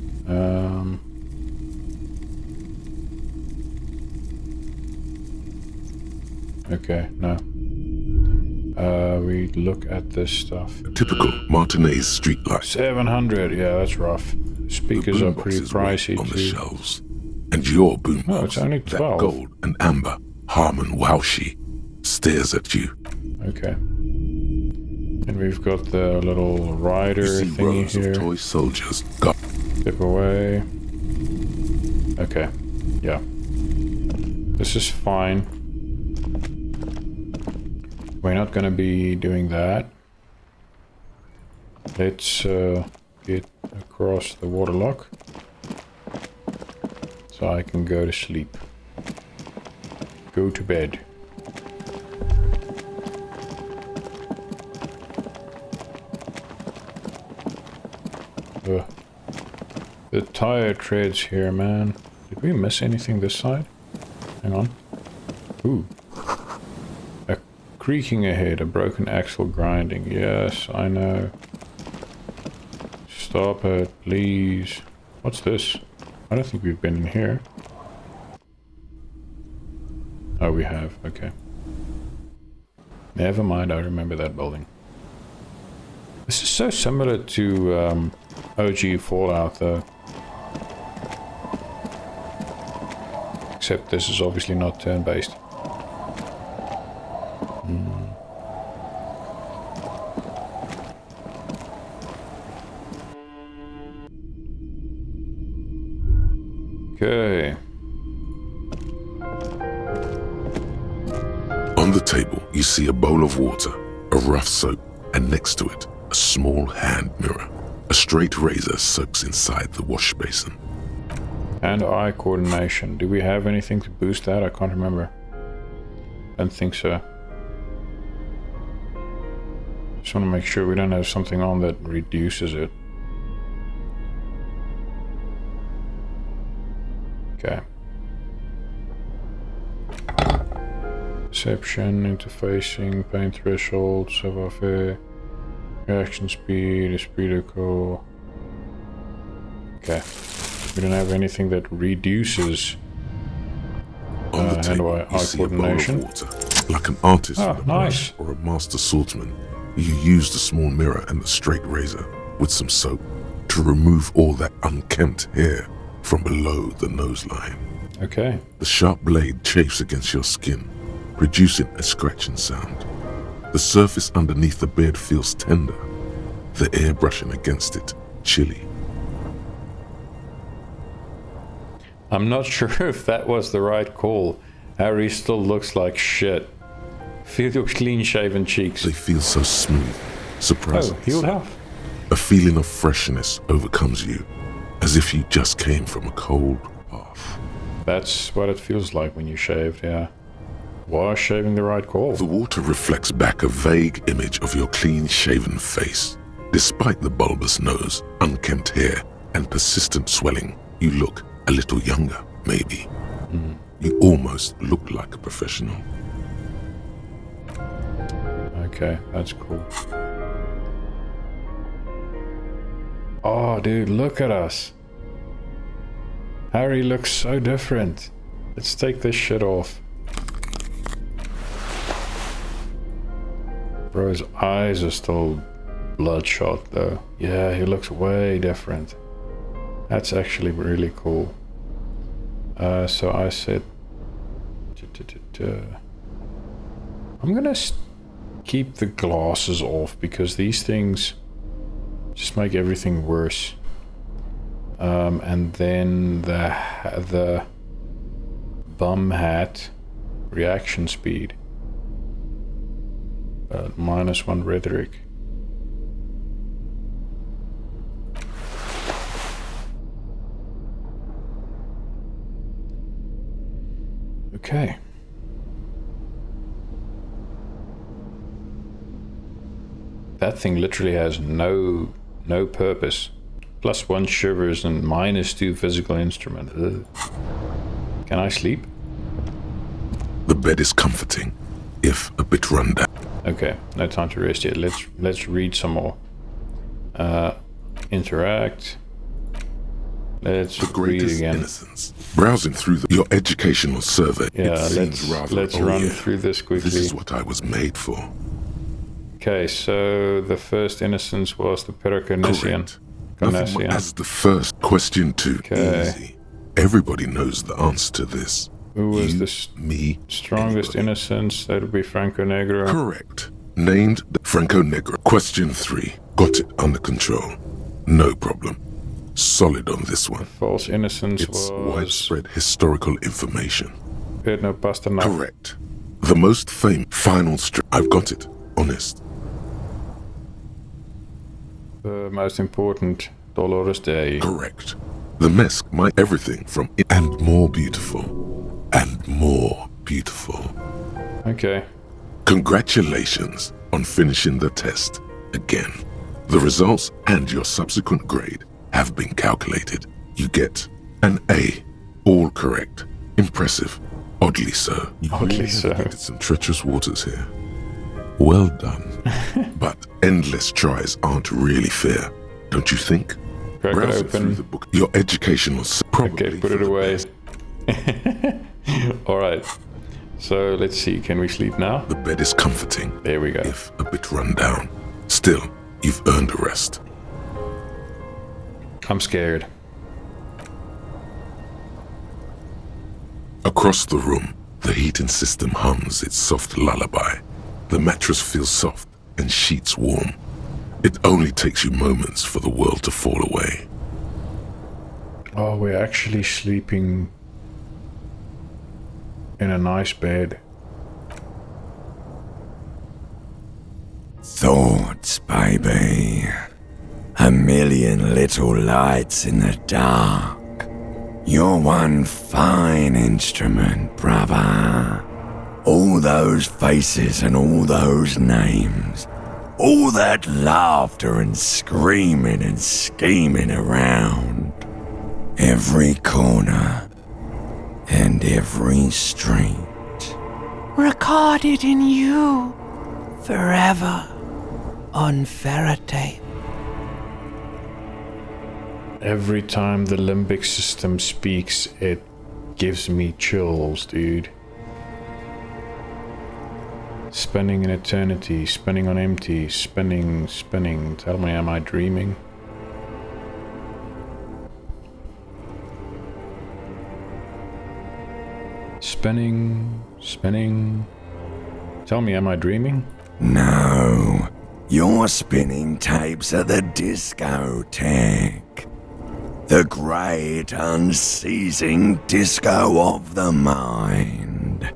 Okay, no. We look at this stuff. Typical Martinez street light. 700, yeah, that's rough. Speakers are pretty pricey on too. the shelves. And your boombox, Oh, it's only 12. that gold and amber Harmon Waushi, stares at you. Okay. And we've got the little rider You see thingy rows here. of toy soldiers. Go. Step away. Okay. Yeah. This is fine. We're not gonna be doing that. Let's get across the waterlock so I can go to sleep. Go to bed. The tire treads here, man. Did we miss anything this side? Hang on. Ooh. A creaking ahead, a broken axle grinding. Yes, I know. Stop it, please. What's this? I don't think we've been in here. Oh, we have. Okay. Never mind, I remember that building. This is so similar to OG Fallout, though. Except this is obviously not turn-based. Okay. On the table, you see a bowl of water, a rough soap, and next to it, a small hand mirror. A straight razor soaks inside the wash basin. And eye coordination. Do we have anything to boost that? I can't remember. Don't think so. Just want to make sure we don't have something on that reduces it. Okay. Perception, interfacing, pain threshold, savoir-faire, reaction speed, esprit de corps. Okay. We don't have anything that reduces On the table, eye you see a bowl of coordination. water. Like an artist Oh, with a nice. brush or a master swordsman, you use the small mirror and the straight razor with some soap to remove all that unkempt hair from below the nose line. Okay. The sharp blade chafes against your skin, producing a scratching sound. The surface underneath the bed feels tender, the air brushing against it chilly. I'm not sure if that was the right call. Harry still looks like shit. Feel your clean-shaven cheeks. They feel so smooth, surprising. Oh, healed health. A feeling of freshness overcomes you, as if you just came from a cold bath. That's what it feels like when you shaved, yeah. Was shaving the right call? The water reflects back a vague image of your clean-shaven face. Despite the bulbous nose, unkempt hair, and persistent swelling, you look a little younger, maybe. You almost look like a professional. Okay, that's cool. Oh, dude, look at us. Harry looks so different. Let's take this shit off. Bro's eyes are still bloodshot, though. Yeah, he looks way different. That's actually really cool. So I said... I'm gonna keep the glasses off because these things just make everything worse. And then the bum hat reaction speed. -1 rhetoric. Okay. That thing literally has no purpose. +1 shivers and -2 physical instrument. Ugh. Can I sleep? The bed is comforting, if a bit run down. Okay, no time to rest yet. Let's read some more. Interact. Let's read again. Innocence. Browsing through your educational survey, Yeah, it seems rather. let's run through this quickly. This is what I was made for. Okay, so the first innocence was the Pericognition. Nothing as the first question 2. Okay. Easy. Everybody knows the answer to this. Who was You, the me, strongest anybody. innocence? That would be Franco Negro. Correct. Named Franco Negro. Question 3. Got it under control. No problem. Solid on this one. False innocence It's was widespread historical information. Pedro Pasternak. Correct. The most famous final strip. I've got it. Honest. The most important Dolores Day. Correct. The mess, my everything from it and more beautiful. And more beautiful. Okay. Congratulations on finishing the test again. The results and your subsequent grade have been calculated. You get an A. All correct. Impressive. Oddly so. You Oddly so. navigated some treacherous waters here. Well done. But endless tries aren't really fair, don't you think? Crack it Browsing open. through the book, your educational probably Okay, put for it the away. best. Alright. So let's see, can we sleep now? The bed is comforting, There we go. if a bit run down. Still, you've earned a rest. I'm scared. Across the room, the heating system hums its soft lullaby. The mattress feels soft and sheets warm. It only takes you moments for the world to fall away. Oh, we're actually sleeping in a nice bed. Thoughts, baby. A million little lights in the dark. You're one fine instrument, brother. All those faces and all those names. All that laughter and screaming and scheming around. Every corner and every street. Recorded in you forever on ferrotape. Every time the limbic system speaks, it gives me chills, dude. Spinning in eternity, spinning on empty, spinning, spinning. Tell me, am I dreaming? Spinning, spinning. Tell me, am I dreaming? No, you're spinning tapes at the discotheque. The great unceasing disco of the mind.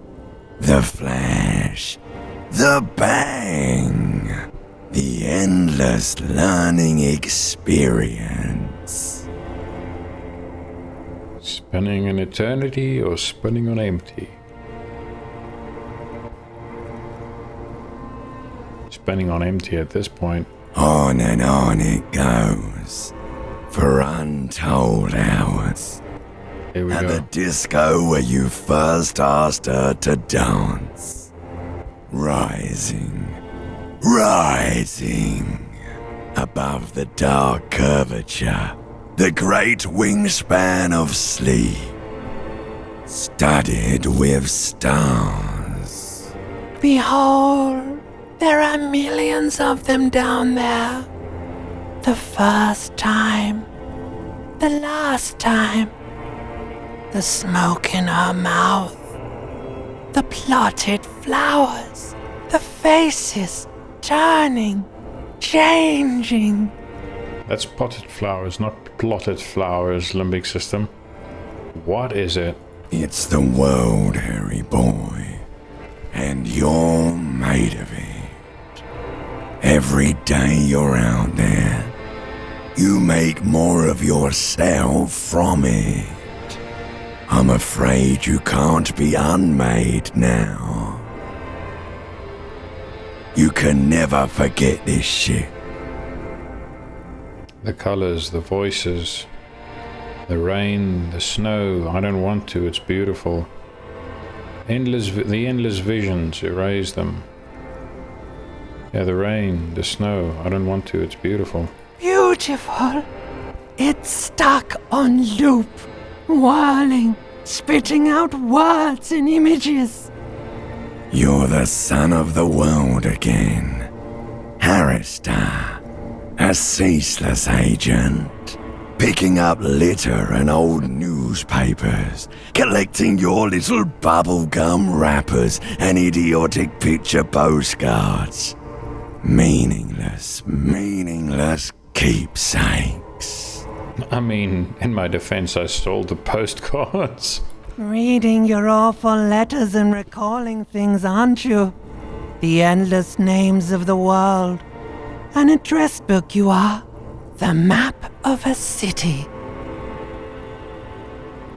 The flash. The bang. The endless learning experience. Spinning in eternity or spinning on empty? Spinning on empty at this point. On and on it goes. For untold hours. Here we At go. the disco where you first asked her to dance. Rising. Above the dark curvature. The great wingspan of sleep. Studded with stars. Behold, there are millions of them down there. The first time. The last time. The smoke in her mouth. The plotted flowers. The faces turning, changing. That's potted flowers, not plotted flowers, limbic system. What is it? It's the world, Harry boy. And you're made of it. Every day you're out there, you make more of yourself from it. I'm afraid you can't be unmade now. You can never forget this shit. The colors, the voices, the rain, the snow. I don't want to, it's beautiful. The endless visions, erase them. Yeah, the rain, the snow. I don't want to, it's beautiful. Beautiful. It's stuck on loop, whirling, spitting out words and images. You're the son of the world again. Harrister, a ceaseless agent. Picking up litter and old newspapers. Collecting your little bubblegum wrappers and idiotic picture postcards. Meaningless keepsakes. I mean, in my defense, I stole the postcards. Reading your awful letters and recalling things, aren't you? The endless names of the world. An address book you are. The map of a city.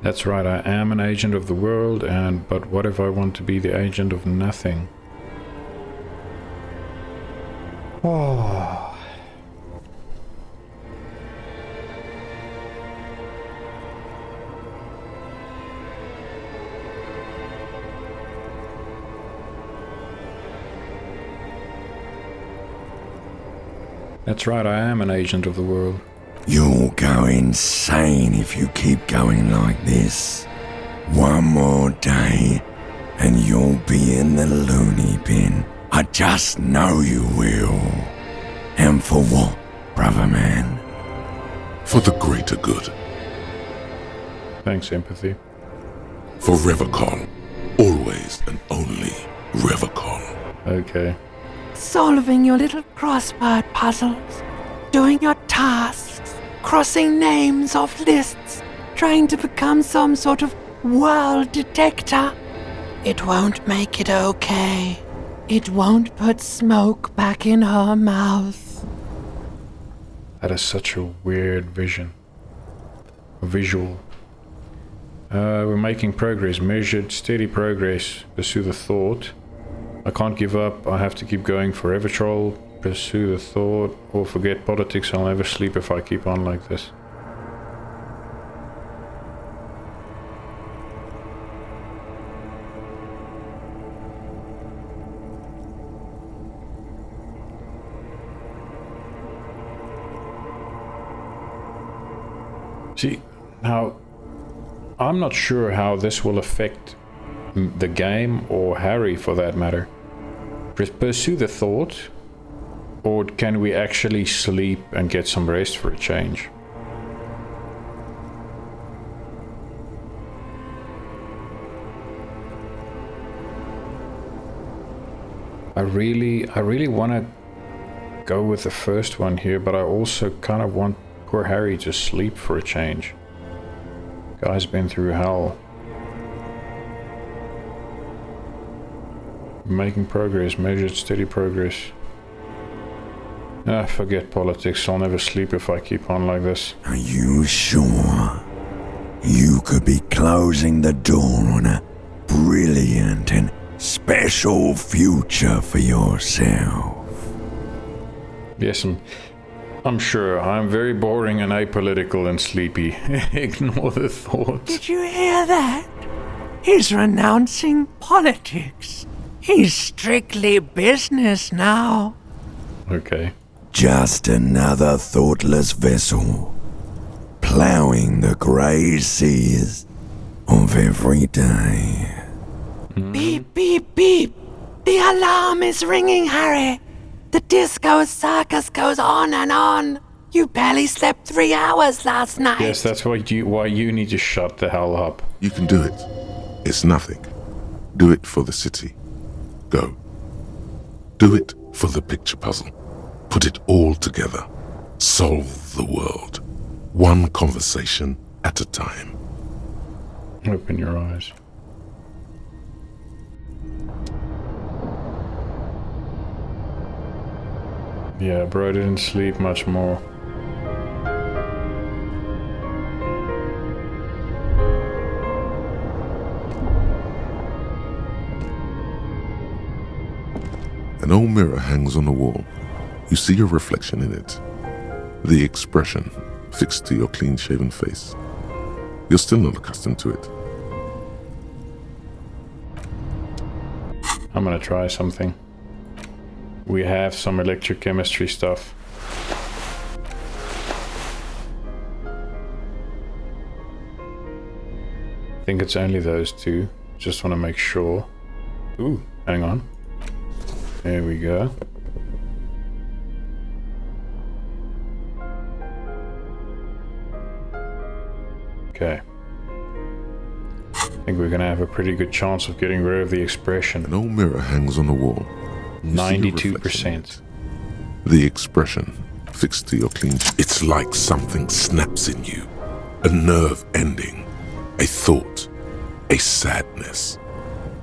That's right, I am an agent of the world, but what if I want to be the agent of nothing? Oh. That's right, I am an agent of the world. You'll go insane if you keep going like this. One more day, and you'll be in the loony bin. I just know you will. And for what, brother man? For the greater good. Thanks, empathy. For Revacon. Always and only Revacon. Okay. Solving your little crossword puzzles. Doing your tasks. Crossing names off lists. Trying to become some sort of world detector. It won't make it okay. It won't put smoke back in her mouth. That is such a weird vision. A visual. We're making progress. Measured, steady progress. Pursue the thought. I can't give up. I have to keep going. Forever troll. Pursue the thought. Or forget politics. I'll never sleep if I keep on like this. See, now, I'm not sure how this will affect the game, or Harry for that matter. Pursue the thought, or can we actually sleep and get some rest for a change? I really want to go with the first one here, but I also kind of want poor Harry to sleep for a change. Guy's been through hell. Making progress, measured steady progress. Ah, forget politics, I'll never sleep if I keep on like this. Are you sure? You could be closing the door on a brilliant and special future for yourself. Yes, I'm sure. I'm very boring and apolitical and sleepy. Ignore the thoughts. Did you hear that? He's renouncing politics. He's strictly business now. Okay. Just another thoughtless vessel, ploughing the grey seas of every day. Beep, beep, beep. The alarm is ringing, Harry. The disco circus goes on and on. You barely slept 3 hours last night. Yes, that's why you need to shut the hell up. You can do it. It's nothing. Do it for the city. Go. Do it for the picture puzzle. Put it all together. Solve the world. One conversation at a time. Open your eyes. Yeah, bro, I didn't sleep much more. An old mirror hangs on the wall. You see your reflection in it. The expression fixed to your clean-shaven face. You're still not accustomed to it. I'm gonna try something. We have some electrochemistry stuff. I think it's only those two. Just want to make sure. Ooh, hang on. There we go. Okay. I think we're gonna have a pretty good chance of getting rid of the expression. An old mirror hangs on the wall. 92%. The expression fixed to your clean. It's like something snaps in you. A nerve ending. A thought. A sadness.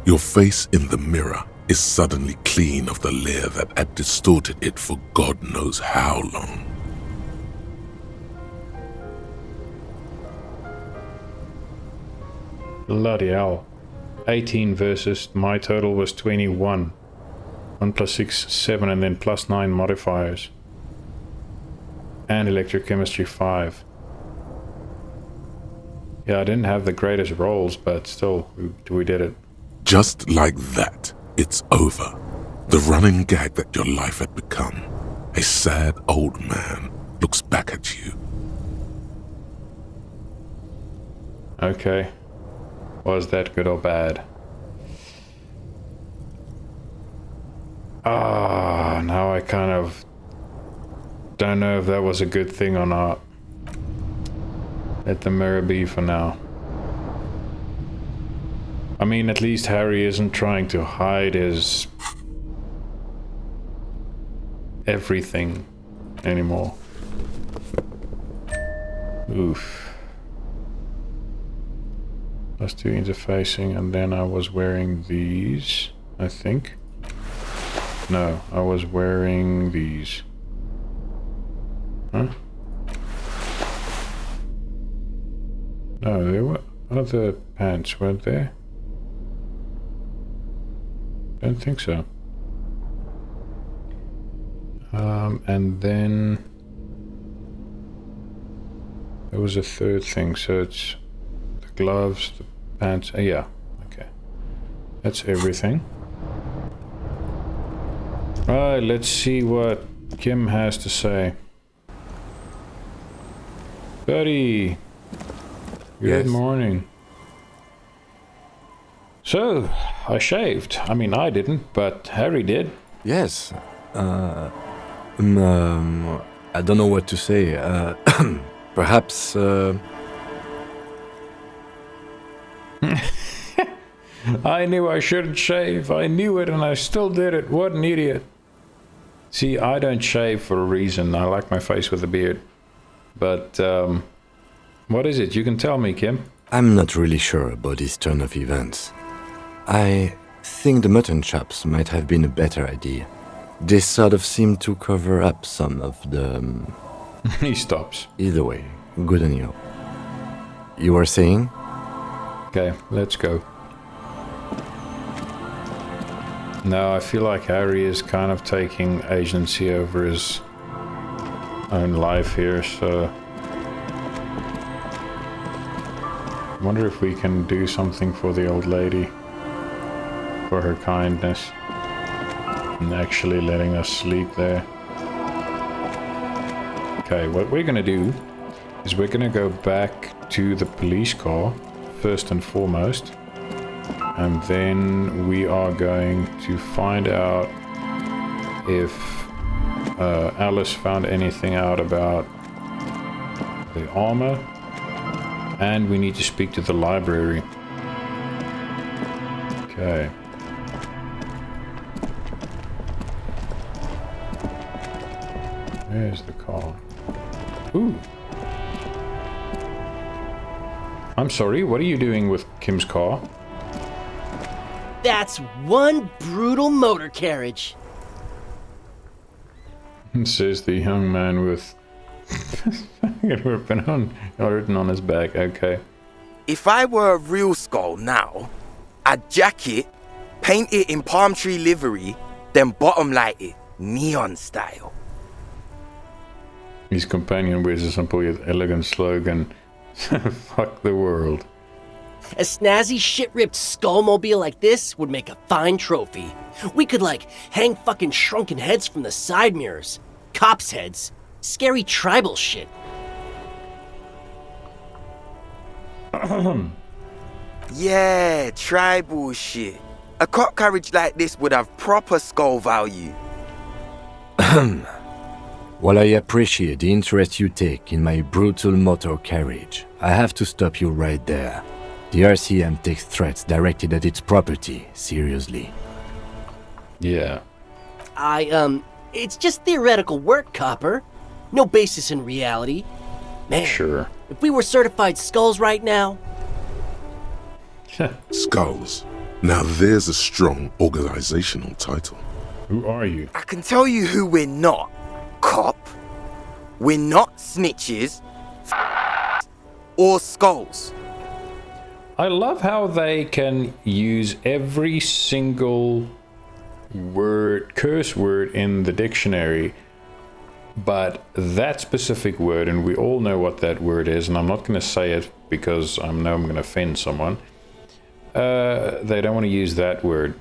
Your face in the mirror is suddenly clean of the layer that had distorted it for God knows how long. Bloody hell. 18 versus my total was 21. 1 plus 6, 7, and then plus 9 modifiers. And electrochemistry 5. Yeah, I didn't have the greatest rolls, but still, we did it. Just like that, it's over. The running gag that your life had become. A sad old man looks back at you. Okay. Was that good or bad? Now I kind of don't know if that was a good thing or not. Let the mirror be for now. I mean, at least Harry isn't trying to hide his everything anymore. Oof. Plus 2 interfacing, and then I was wearing these, I think. No, I was wearing these. Huh? No, there were other pants, weren't there? Don't think so. And then there was a third thing, so it's the gloves, the pants, yeah, okay. That's everything. Alright, let's see what Kim has to say. Buddy, good morning. So, I shaved. I mean, I didn't, but Harry did. Yes. I don't know what to say. Perhaps. I knew I shouldn't shave. I knew it and I still did it. What an idiot. See, I don't shave for a reason. I like my face with a beard. But, what is it? You can tell me, Kim. I'm not really sure about this turn of events. I think the mutton chops might have been a better idea. They sort of seem to cover up some of the... He stops. Either way, good on you. You were saying? Okay, let's go. No, I feel like Harry is kind of taking agency over his own life here, so... I wonder if we can do something for the old lady. For her kindness. And actually letting us sleep there. Okay, what we're gonna do is we're gonna go back to the police car, first and foremost. And then we are going to find out if Alice found anything out about the armor. And we need to speak to the library. Okay. Where's the car? Ooh. I'm sorry, what are you doing with Kim's car? That's one brutal motor carriage. Says the young man with written on his back. Okay. If I were a real skull now, I'd jack it, paint it in palm tree livery, then bottom light it, neon style. His companion wears a simple yet elegant slogan, fuck the world. A snazzy shit-ripped skullmobile like this would make a fine trophy. We could, like, hang fucking shrunken heads from the side mirrors. Cops' heads. Scary tribal shit. Yeah, tribal shit. A cop carriage like this would have proper skull value. While I appreciate the interest you take in my brutal motor carriage, I have to stop you right there. The RCM takes threats directed at its property seriously. Yeah. It's just theoretical work, Copper. No basis in reality. Man, sure. If we were certified skulls right now... Skulls. Now there's a strong organizational title. Who are you? I can tell you who we're not. Cop. We're not snitches. Or skulls. I love how they can use every single word, curse word in the dictionary, but that specific word, and we all know what that word is, and I'm not going to say it because I know I'm going to offend someone. They don't want to use that word.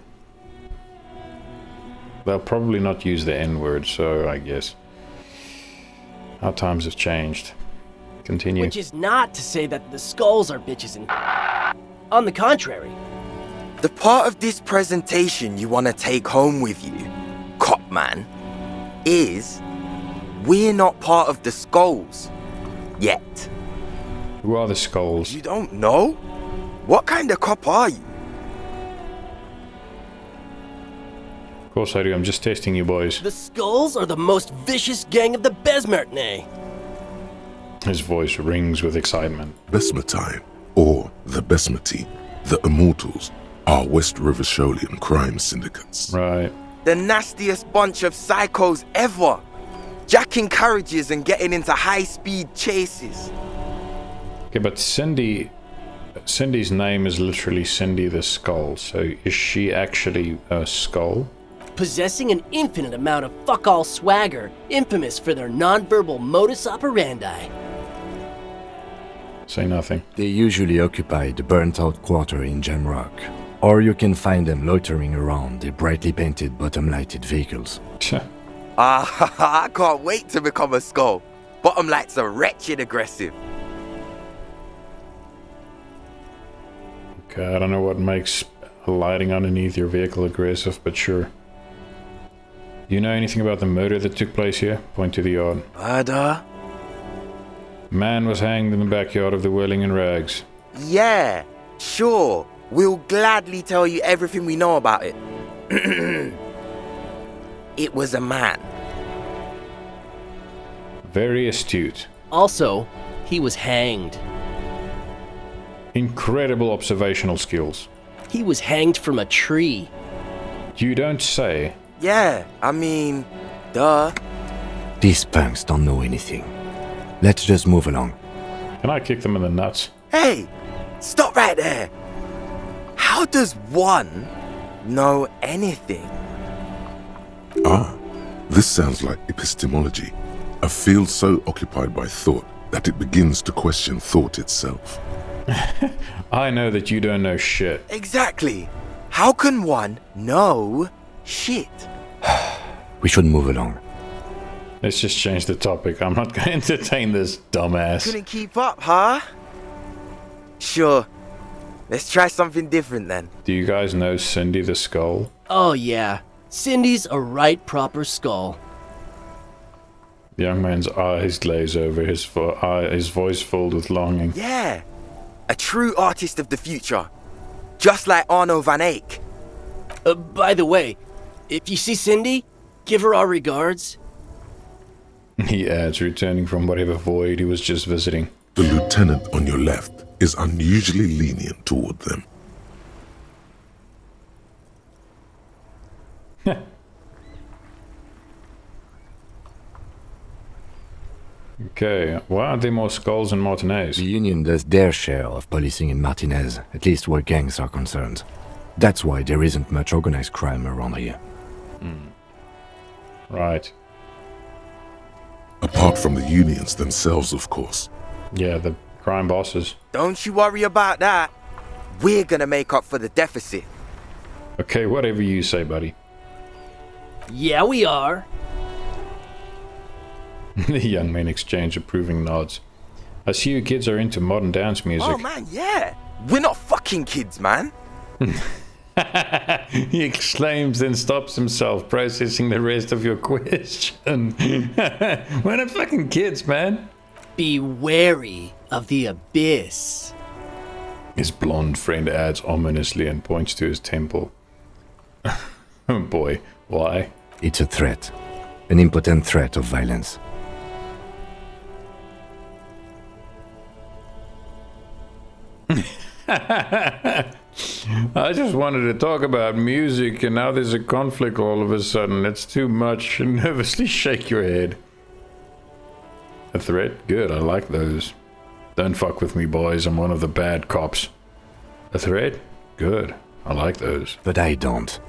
They'll probably not use the N word, so I guess our times have changed. Continue. Which is not to say that the skulls are bitches and... On the contrary. The part of this presentation you want to take home with you, Cop Man, is we're not part of the skulls. Yet. Who are the skulls? You don't know? What kind of cop are you? Of course I do, I'm just testing you boys. The skulls are the most vicious gang of the Besmertney. His voice rings with excitement. Besmetine, or the Besmeti, the Immortals, are West River Sholian crime syndicates. Right. The nastiest bunch of psychos ever. Jacking carriages and getting into high-speed chases. Okay, but Cindy's name is literally Cindy the Skull, so is she actually a skull? Possessing an infinite amount of fuck-all swagger, infamous for their non-verbal modus operandi. Say nothing. They usually occupy the burnt-out quarter in Jamrock, or you can find them loitering around the brightly painted bottom-lighted vehicles. I can't wait to become a skull. Bottom lights are wretched aggressive. Okay, I don't know what makes lighting underneath your vehicle aggressive, but sure. Do you know anything about the murder that took place here? Point to the yard. Murder? Man was hanged in the backyard of the Whirling in Rags. Yeah, sure. We'll gladly tell you everything we know about it. It was a man. Very astute. Also, he was hanged. Incredible observational skills. He was hanged from a tree. You don't say. Yeah, I mean, duh. These punks don't know anything. Let's just move along. Can I kick them in the nuts? Hey, stop right there. How does one know anything? Ah, this sounds like epistemology. A field so occupied by thought that it begins to question thought itself. I know that you don't know shit. Exactly. How can one know shit? We should move along. Let's just change the topic. I'm not going to entertain this dumbass. Couldn't keep up, huh? Sure. Let's try something different then. Do you guys know Cindy the Skull? Oh yeah, Cindy's a right proper skull. The young man's eyes glaze over, his voice filled with longing. Yeah. A true artist of the future. Just like Arno van Eyck. By the way, if you see Cindy, give her our regards. He adds, returning from whatever void he was just visiting. The lieutenant on your left is unusually lenient toward them. Okay, why aren't there more skulls in Martinez? The Union does their share of policing in Martinez, at least where gangs are concerned. That's why there isn't much organized crime around here. Right. Apart from the unions themselves, of course. Yeah, the crime bosses. Don't you worry about that. We're gonna make up for the deficit. Okay, whatever you say, buddy. Yeah, we are. The young men exchange approving nods. I see you kids are into modern dance music. Oh man, yeah. We're not fucking kids, man. He exclaims, then stops himself, processing the rest of your question. We're not fucking kids, man. Be wary of the abyss. His blonde friend adds ominously and points to his temple. Oh boy, why? It's a threat. An impotent threat of violence. I just wanted to talk about music, and now there's a conflict all of a sudden. It's too much. Nervously shake your head. A threat? Good, I like those. Don't fuck with me, boys. I'm one of the bad cops. A threat? Good, I like those. But I don't.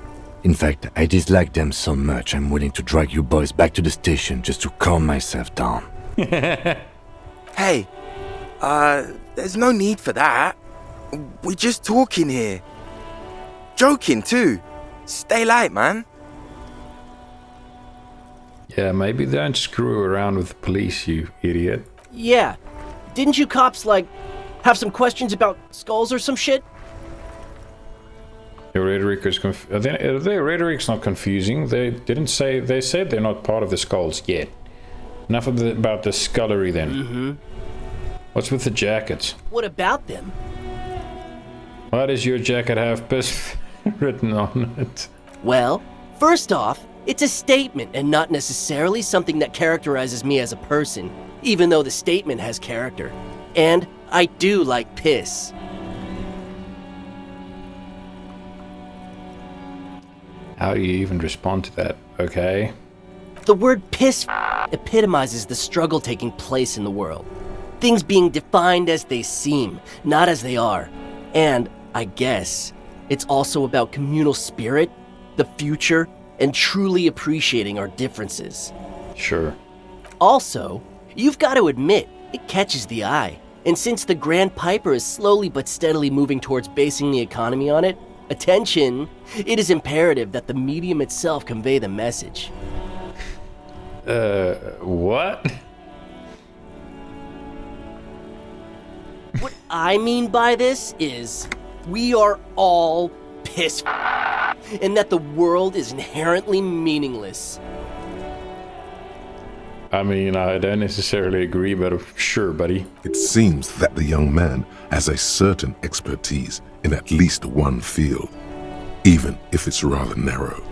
In fact, I dislike them so much I'm willing to drag you boys back to the station just to calm myself down. Hey, there's no need for that. We're just talking here. Joking too. Stay light, man. Yeah, maybe don't screw around with the police, you idiot. Yeah. Didn't you cops, have some questions about skulls or some shit? Their rhetoric is their rhetoric's not confusing. They didn't say. They said they're not part of the skulls yet. Enough about the scullery then. Mm-hmm. What's with the jackets? What about them? Why does your jacket have piss written on it? Well, first off, it's a statement and not necessarily something that characterizes me as a person, even though the statement has character. And I do like piss. How do you even respond to that, okay? The word piss epitomizes the struggle taking place in the world. Things being defined as they seem, not as they are. And, I guess, it's also about communal spirit, the future, and truly appreciating our differences. Sure. Also, you've got to admit, it catches the eye. And since the Grand Piper is slowly but steadily moving towards basing the economy on it, attention, it is imperative that the medium itself convey the message. What? What I mean by this is, we are all piss and that the world is inherently meaningless. I mean, I don't necessarily agree, but sure, buddy. It seems that the young man has a certain expertise in at least one field, even if it's rather narrow.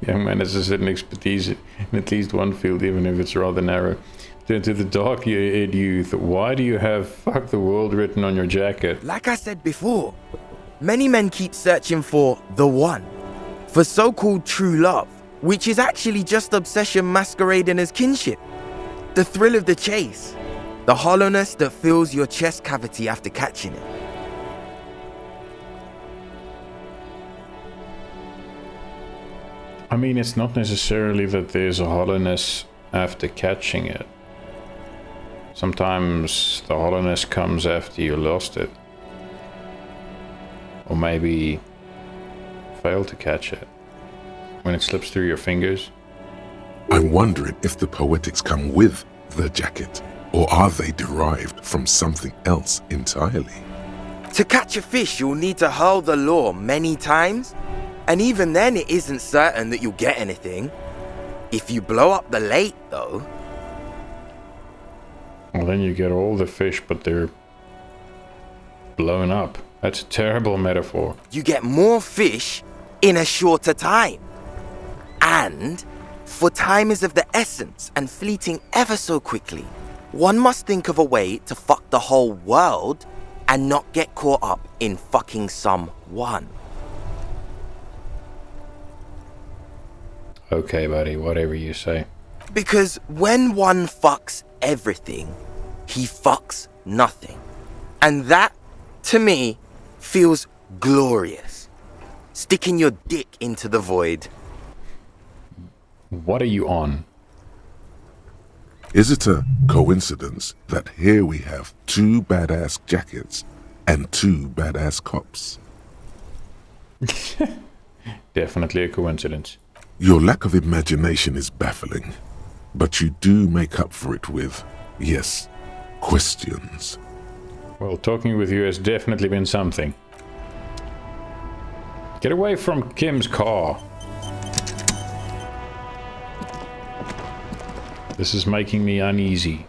Young man has a certain expertise in at least one field, even if it's rather narrow. To the dark-haired youth, why do you have "fuck the world" written on your jacket? Like I said before, many men keep searching for the one, for so-called true love, which is actually just obsession masquerading as kinship. The thrill of the chase, the hollowness that fills your chest cavity after catching it. I mean, it's not necessarily that there's a hollowness after catching it. Sometimes the hollowness comes after you lost it. Or maybe fail to catch it. When it slips through your fingers. I'm wondering if the poetics come with the jacket, or are they derived from something else entirely? To catch a fish, you'll need to hurl the lure many times, and even then it isn't certain that you'll get anything. If you blow up the lake, though... Well, then you get all the fish, but they're blown up. That's a terrible metaphor. You get more fish in a shorter time. And, for time is of the essence and fleeting ever so quickly, one must think of a way to fuck the whole world and not get caught up in fucking someone. Okay, buddy, whatever you say. Because when one fucks everything, he fucks nothing. And that, to me, feels glorious. Sticking your dick into the void. What are you on? Is it a coincidence that here we have 2 badass jackets and 2 badass cops? Definitely a coincidence. Your lack of imagination is baffling, but you do make up for it with, yes, questions. Well, talking with you has definitely been something. Get away from Kim's car. This is making me uneasy.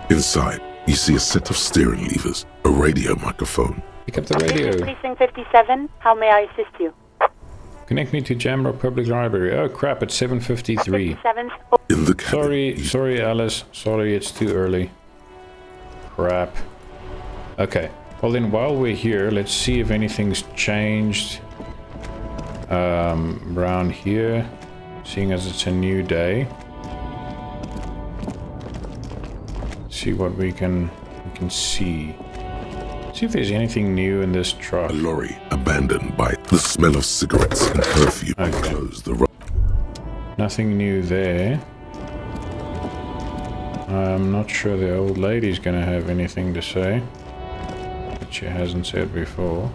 Inside, you see a set of steering levers, a radio microphone. Pick up the radio. This is Precinct 57. How may I assist you? Connect me to Jamrock Public Library. Oh crap, it's 7:53. In the cabin. Sorry Alice. Sorry, it's too early. Crap. Okay. Well then, while we're here, let's see if anything's changed around here. Seeing as it's a new day. See what we can see. See if there's anything new in this truck. A lorry abandoned by the smell of cigarettes and perfume. Okay. Close the road. Nothing new there. I'm not sure the old lady's gonna have anything to say. But she hasn't said before.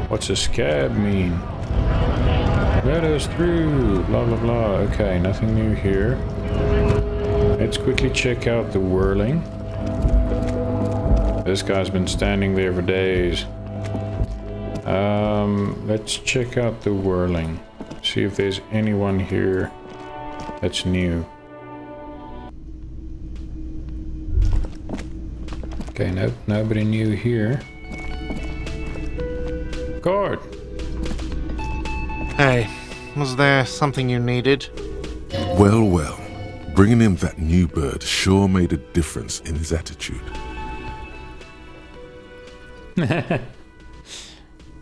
What's a scab mean? Let us through. Blah blah blah. Okay, nothing new here. Let's quickly check out the whirling. This guy's been standing there for days. Let's check out the whirling. See if there's anyone here that's new. Okay, nope, nobody new here. Guard! Hey, was there something you needed? Well, well. Bringing him that new bird sure made a difference in his attitude.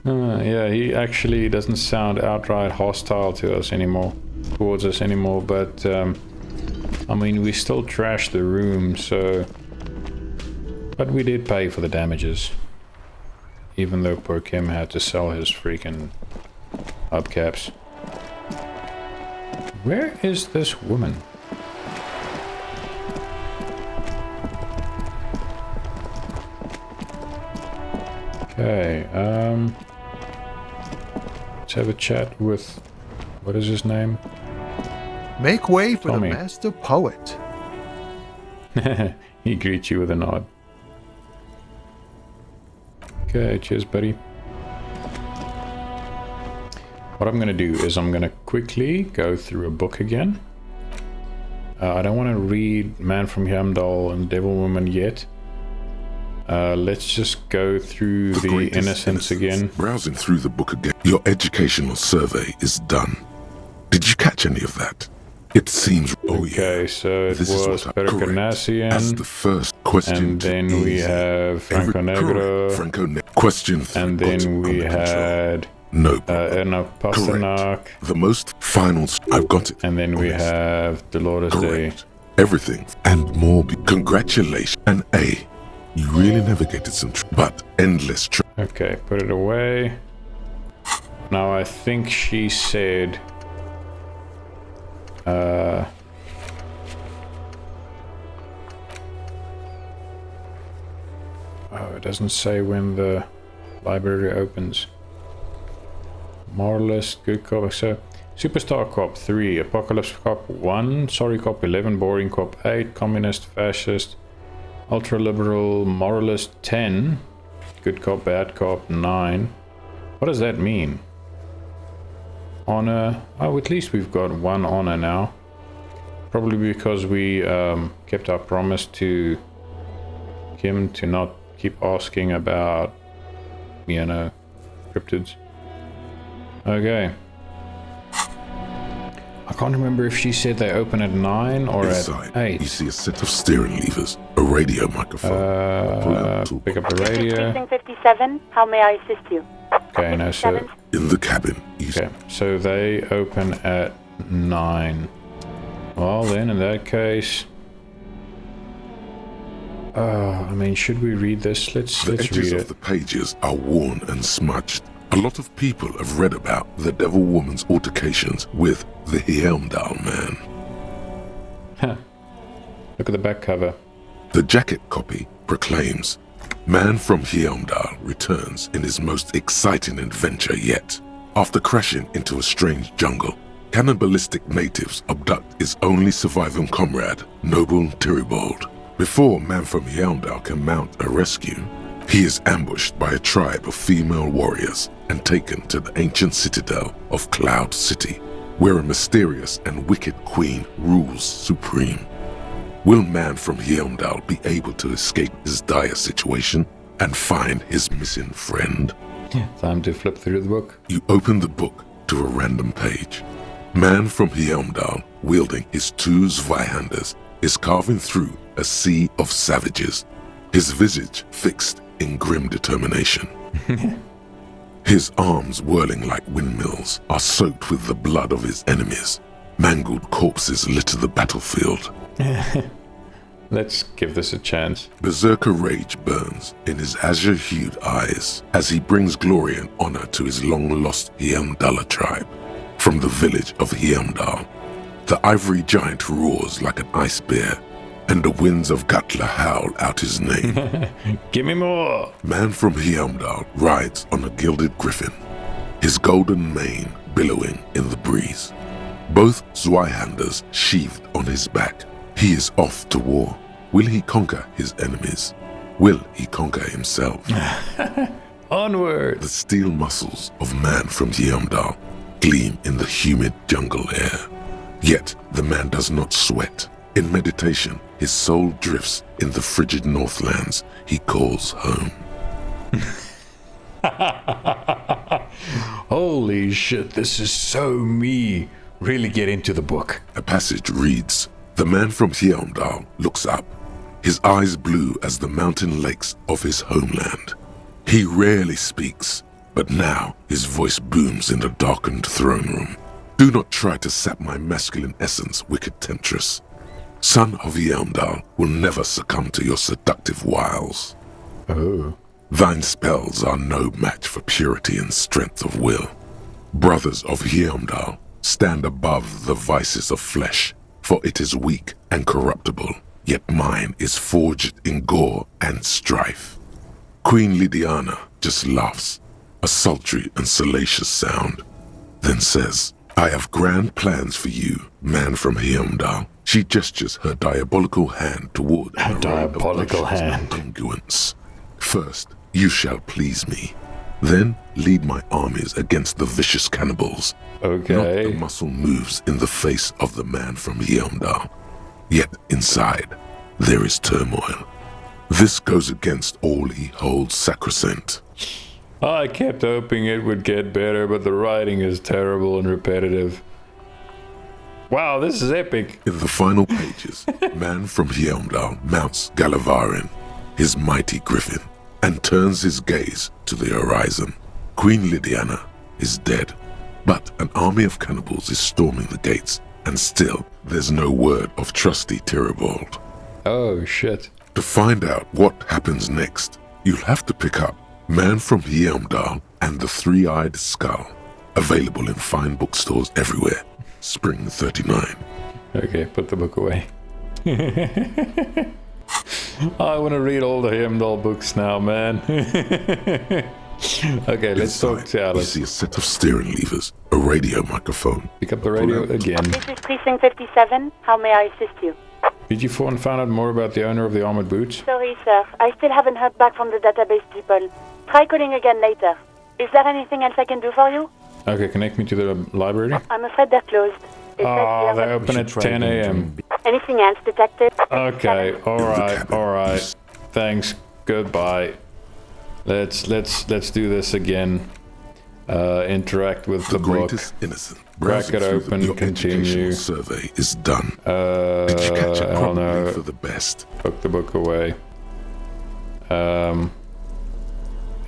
Yeah, he actually doesn't sound outright hostile to us anymore, towards us anymore, but I mean, we still trashed the room, so... But we did pay for the damages. Even though poor Kim had to sell his freaking hubcaps. Where is this woman? Okay, let's have a chat with, what is his name? Make way for Tommy. the master poet. He greets you with a nod. Okay, cheers, buddy. What I'm going to do is I'm going to quickly go through a book again. I don't want to read Man from Hjelmdall and Devil Woman yet. Let's just go through the Innocence again. Browsing through the book again. Your educational survey is done. Did you catch any of that? It seems... Okay, so it was Pericanassian. As the first question. And then we have Franco Negro. Question. And then we had... No. Erna Pasternak. The most final... I've got it. And then we have Dolores Day. Everything and more. Congratulations. An A. You really navigated some... but endless... Okay, put it away. Now I think she said... oh, it doesn't say when the library opens. Moralist, good cop. So, Superstar Cop 3, Apocalypse Cop 1, Sorry Cop 11, Boring Cop 8, Communist, Fascist, Ultra Liberal, Moralist 10, Good Cop, Bad Cop 9. What does that mean? Honor. Oh, at least we've got one honor now. Probably because we kept our promise to Kim to not keep asking about, you know, cryptids. Okay. I can't remember if she said they open at 9 or Inside, at 8. You see a set of steering levers, a radio microphone. Pick up the radio. Precinct 57, how may I assist you? Okay, no, so... In the cabin. Okay, so they open at 9. Well then, in that case... I mean, should we read this? Let's read it. The edges of the pages are worn and smudged. A lot of people have read about the Devil Woman's altercations with the Hjelmdall man. Huh. Look at the back cover. The jacket copy proclaims, Man from Hjelmdall returns in his most exciting adventure yet. After crashing into a strange jungle, cannibalistic natives abduct his only surviving comrade, Noble Tyribald. Before Man from Hjelmdall can mount a rescue, he is ambushed by a tribe of female warriors and taken to the ancient citadel of Cloud City, where a mysterious and wicked queen rules supreme. Will Man from Hjelmdall be able to escape his dire situation and find his missing friend? Time to flip through the book. You open the book to a random page. Man from Hjelmdall, wielding his 2 Zweihanders, is carving through a sea of savages, his visage fixed in grim determination. His arms, whirling like windmills, are soaked with the blood of his enemies. Mangled corpses litter the battlefield. Let's give this a chance. Berserker rage burns in his azure-hued eyes as he brings glory and honor to his long-lost Hjelmdall tribe. From the village of Hjelmdall, the ivory giant roars like an ice bear, and the winds of Gatla howl out his name. Give me more! Man from Hjelmdall rides on a gilded griffin, his golden mane billowing in the breeze. Both Zweihanders sheathed on his back. He is off to war. Will he conquer his enemies? Will he conquer himself? Onward! The steel muscles of Man from Hjelmdall gleam in the humid jungle air. Yet the man does not sweat. In meditation, his soul drifts in the frigid northlands he calls home. Holy shit, this is so me. Really get into the book. A passage reads, The man from Hjelmdall looks up, his eyes blue as the mountain lakes of his homeland. He rarely speaks, but now his voice booms in the darkened throne room. Do not try to sap my masculine essence, wicked temptress. Son of Hjelmdall will never succumb to your seductive wiles. Oh. Thine spells are no match for purity and strength of will. Brothers of Hjelmdall, stand above the vices of flesh, for it is weak and corruptible, yet mine is forged in gore and strife. Queen Lydiana just laughs, a sultry and salacious sound, then says, I have grand plans for you, man from Hjelmdall. She gestures her diabolical hand toward a diabolical hand. Congruence. First, you shall please me. Then lead my armies against the vicious cannibals. Okay. Not a muscle moves in the face of the man from Hjelmdall. Yet inside, there is turmoil. This goes against all he holds sacrosanct. I kept hoping it would get better, but the writing is terrible and repetitive. Wow, this is epic. In the final pages, man from Hjelmdall mounts Gallavarin, his mighty griffin, and turns his gaze to the horizon. Queen Lydiana is dead, but an army of cannibals is storming the gates, and still there's no word of trusty Tyribald. Oh, shit. To find out what happens next, you'll have to pick up Man from Hjelmdall and the Three-Eyed Skull. Available in fine bookstores everywhere. Spring 39. Okay, put the book away. I want to read all the Hjelmdall books now, man. Okay, let's talk to Alice. You see a set of steering levers, a radio microphone. Pick up the radio again. This is Precinct 57. How may I assist you? Did you find out more about the owner of the armored boots? Sorry, sir. I still haven't heard back from the database people. Try calling again later. Is there anything else I can do for you? Okay, connect me to the library. I'm afraid they're closed. Oh, they open at 10 a.m. Anything else, detective? Okay, alright. Thanks, goodbye. Let's do this again. Interact with the book. Greatest innocent. Crack it open, continue. Survey is done. Did you catch it I don't know. for the best? Put the book away.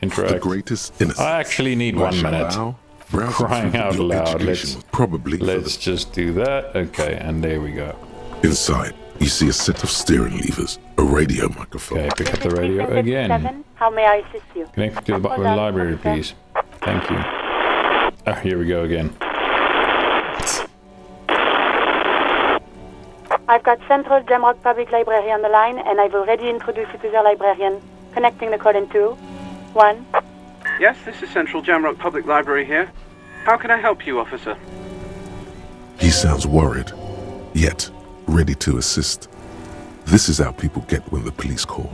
Interact. The greatest innocent. I actually need 1 minute. Crying out loud. Let's just do that. Okay, and there we go. Inside, you see a set of steering levers, a radio microphone. Okay, pick up the radio again. How may I assist you? Connect to the library, please. Thank you. Ah, here we go again. I've got Central Jamrock Public Library on the line, and I've already introduced you to their librarian. Connecting the call in 2, 1. Yes, this is Central Jamrock Public Library here. How can I help you, officer? He sounds worried, yet ready to assist. This is how people get when the police call.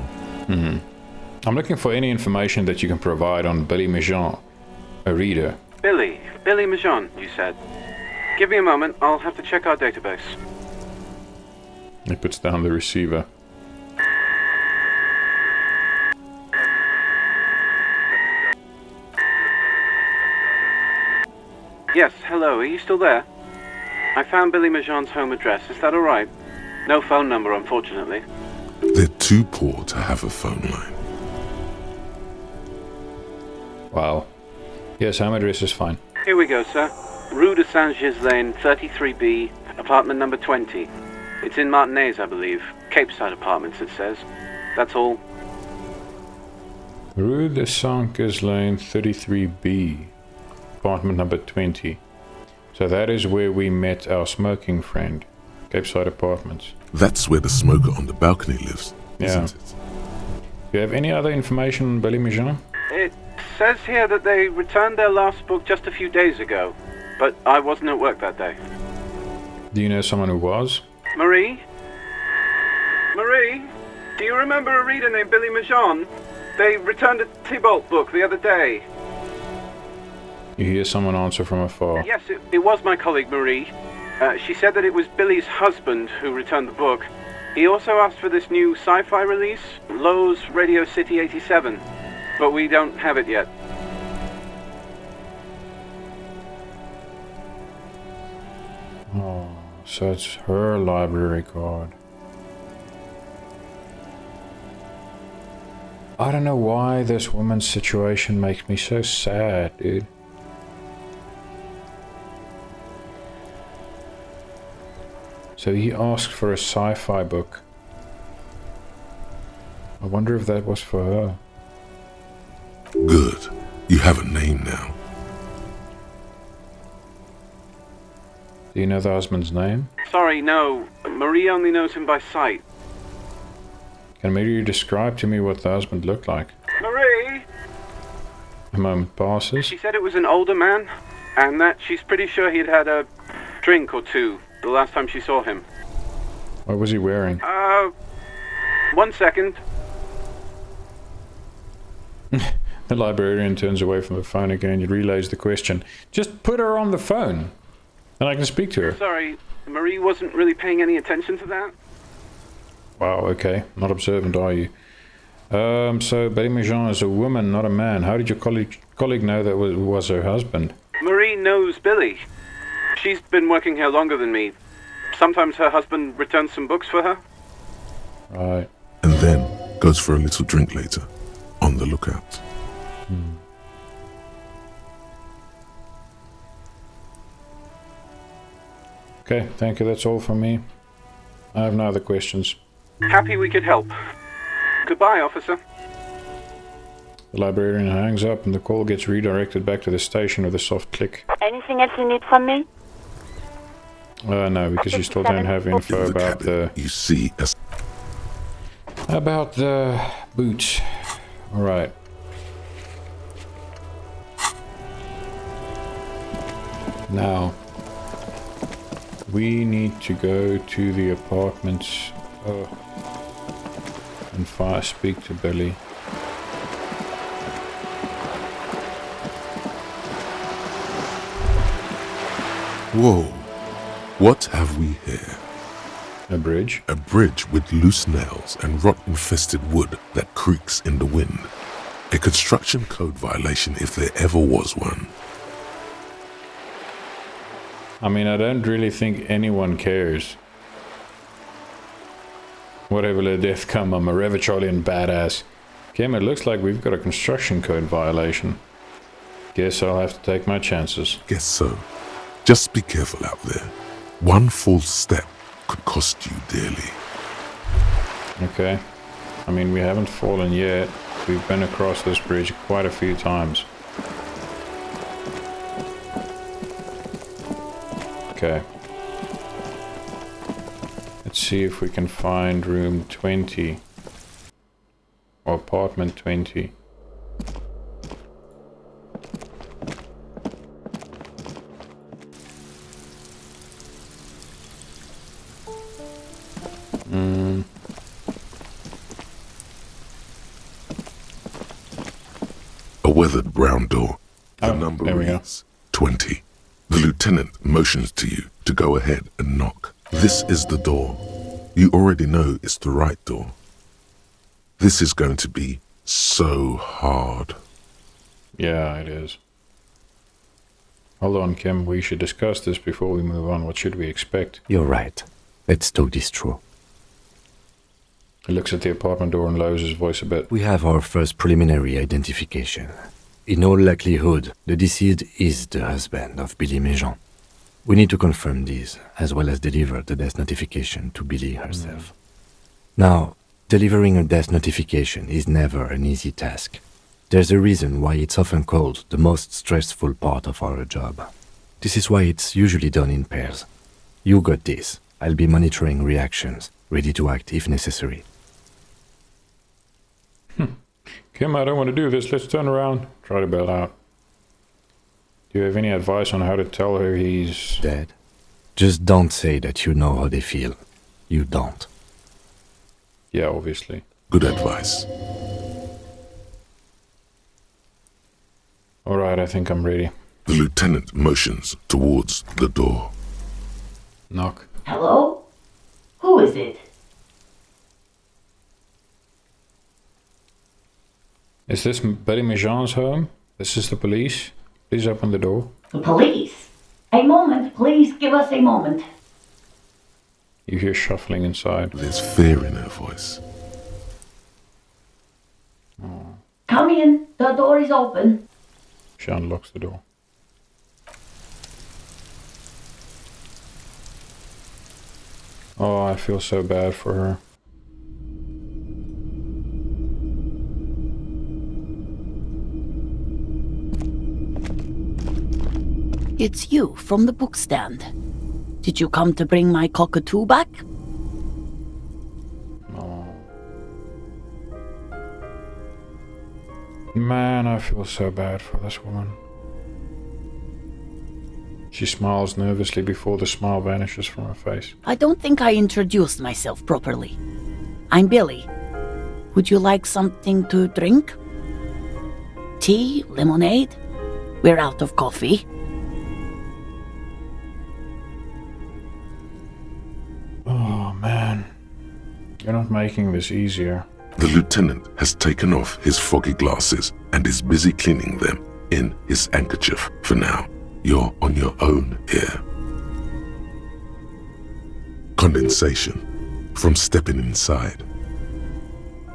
I'm looking for any information that you can provide on Billy Mijan, a reader. Billy Mijan, you said. Give me a moment, I'll have to check our database. He puts down the receiver. Yes, hello, are you still there? I found Billy Mijan's home address, is that alright? No phone number, unfortunately. They're too poor to have a phone line. Wow. Yes, home address is fine. Here we go, sir. Rue de Saint-Gilles Lane, 33B, apartment number 20. It's in Martinez, I believe. Capeside Apartments, it says. That's all. Rue de Saint-Gilles Lane, 33B, apartment number 20. So that is where we met our smoking friend. Capeside Apartments. That's where the smoker on the balcony lives, isn't it? Do you have any other information on Billy Mijan? It says here that they returned their last book just a few days ago, but I wasn't at work that day. Do you know someone who was? Marie? Marie? Do you remember a reader named Billy Mijan? They returned a Tybalt book the other day. You hear someone answer from afar. Yes, it was my colleague Marie. She said that it was Billy's husband who returned the book. He also asked for this new sci-fi release, Lowe's Radio City 87, but we don't have it yet. Oh, so it's her library card. I don't know why this woman's situation makes me so sad, dude. So he asked for a sci-fi book. I wonder if that was for her. Good. You have a name now. Do you know the husband's name? Sorry, no. Marie only knows him by sight. Can Marie describe to me what the husband looked like? Marie! A moment passes. She said it was an older man, and that she's pretty sure he'd had a drink or two the last time she saw him. What was he wearing? 1 second. The librarian turns away from the phone again and relays the question. Just put her on the phone, and I can speak to her. Sorry, Marie wasn't really paying any attention to that. Wow, okay. Not observant, are you? So Betty Majan is a woman, not a man. How did your colleague know that was her husband? Marie knows Billy. She's been working here longer than me. Sometimes her husband returns some books for her. Right. And then goes for a little drink later. On the lookout. Okay, thank you. That's all from me. I have no other questions. Happy we could help. Goodbye, officer. The librarian hangs up and the call gets redirected back to the station with a soft click. Anything else you need from me? No, because you still don't have info about the... You see as... About the boots. Alright. Now, we need to go to the apartments and speak to Billy. Whoa. What have we here? A bridge? A bridge with loose nails and rot-infested wood that creaks in the wind. A construction code violation if there ever was one. I mean, I don't really think anyone cares. Whatever let death come, I'm a Revacholian badass. Kim, it looks like we've got a construction code violation. Guess I'll have to take my chances. Guess so. Just be careful out there. One false step could cost you dearly. Okay. I mean, we haven't fallen yet. We've been across this bridge quite a few times. Okay. Let's see if we can find room 20. Or apartment 20. A weathered brown door. The number reads 20. The lieutenant motions to you to go ahead and knock. This is the door. You already know it's the right door. This is going to be so hard. Yeah, it is. Hold on, Kim. We should discuss this before we move on. What should we expect? You're right. Let's talk this through. He looks at the apartment door and lowers his voice a bit. We have our first preliminary identification. In all likelihood, the deceased is the husband of Billy Majan. We need to confirm this, as well as deliver the death notification to Billy herself. Now, delivering a death notification is never an easy task. There's a reason why it's often called the most stressful part of our job. This is why it's usually done in pairs. You got this. I'll be monitoring reactions, ready to act if necessary. Kim, I don't want to do this. Let's turn around. Try to bail out. Do you have any advice on how to tell her he's... dead? Just don't say that you know how they feel. You don't. Yeah, obviously. Good advice. Alright, I think I'm ready. The lieutenant motions towards the door. Knock. Hello? Who is it? Is this Betty Majan's home? This is the police. Please open the door. The police? A moment, please give us a moment. You hear shuffling inside. There's fear in her voice. Come in, the door is open. She unlocks the door. Oh, I feel so bad for her. It's you from the bookstand. Did you come to bring my cockatoo back? Man, I feel so bad for this woman. She smiles nervously before the smile vanishes from her face. I don't think I introduced myself properly. I'm Billy. Would you like something to drink? tea, lemonade? We're out of coffee. Oh, man. You're not making this easier. The lieutenant has taken off his foggy glasses and is busy cleaning them in his handkerchief for now. You're on your own here. Condensation from stepping inside.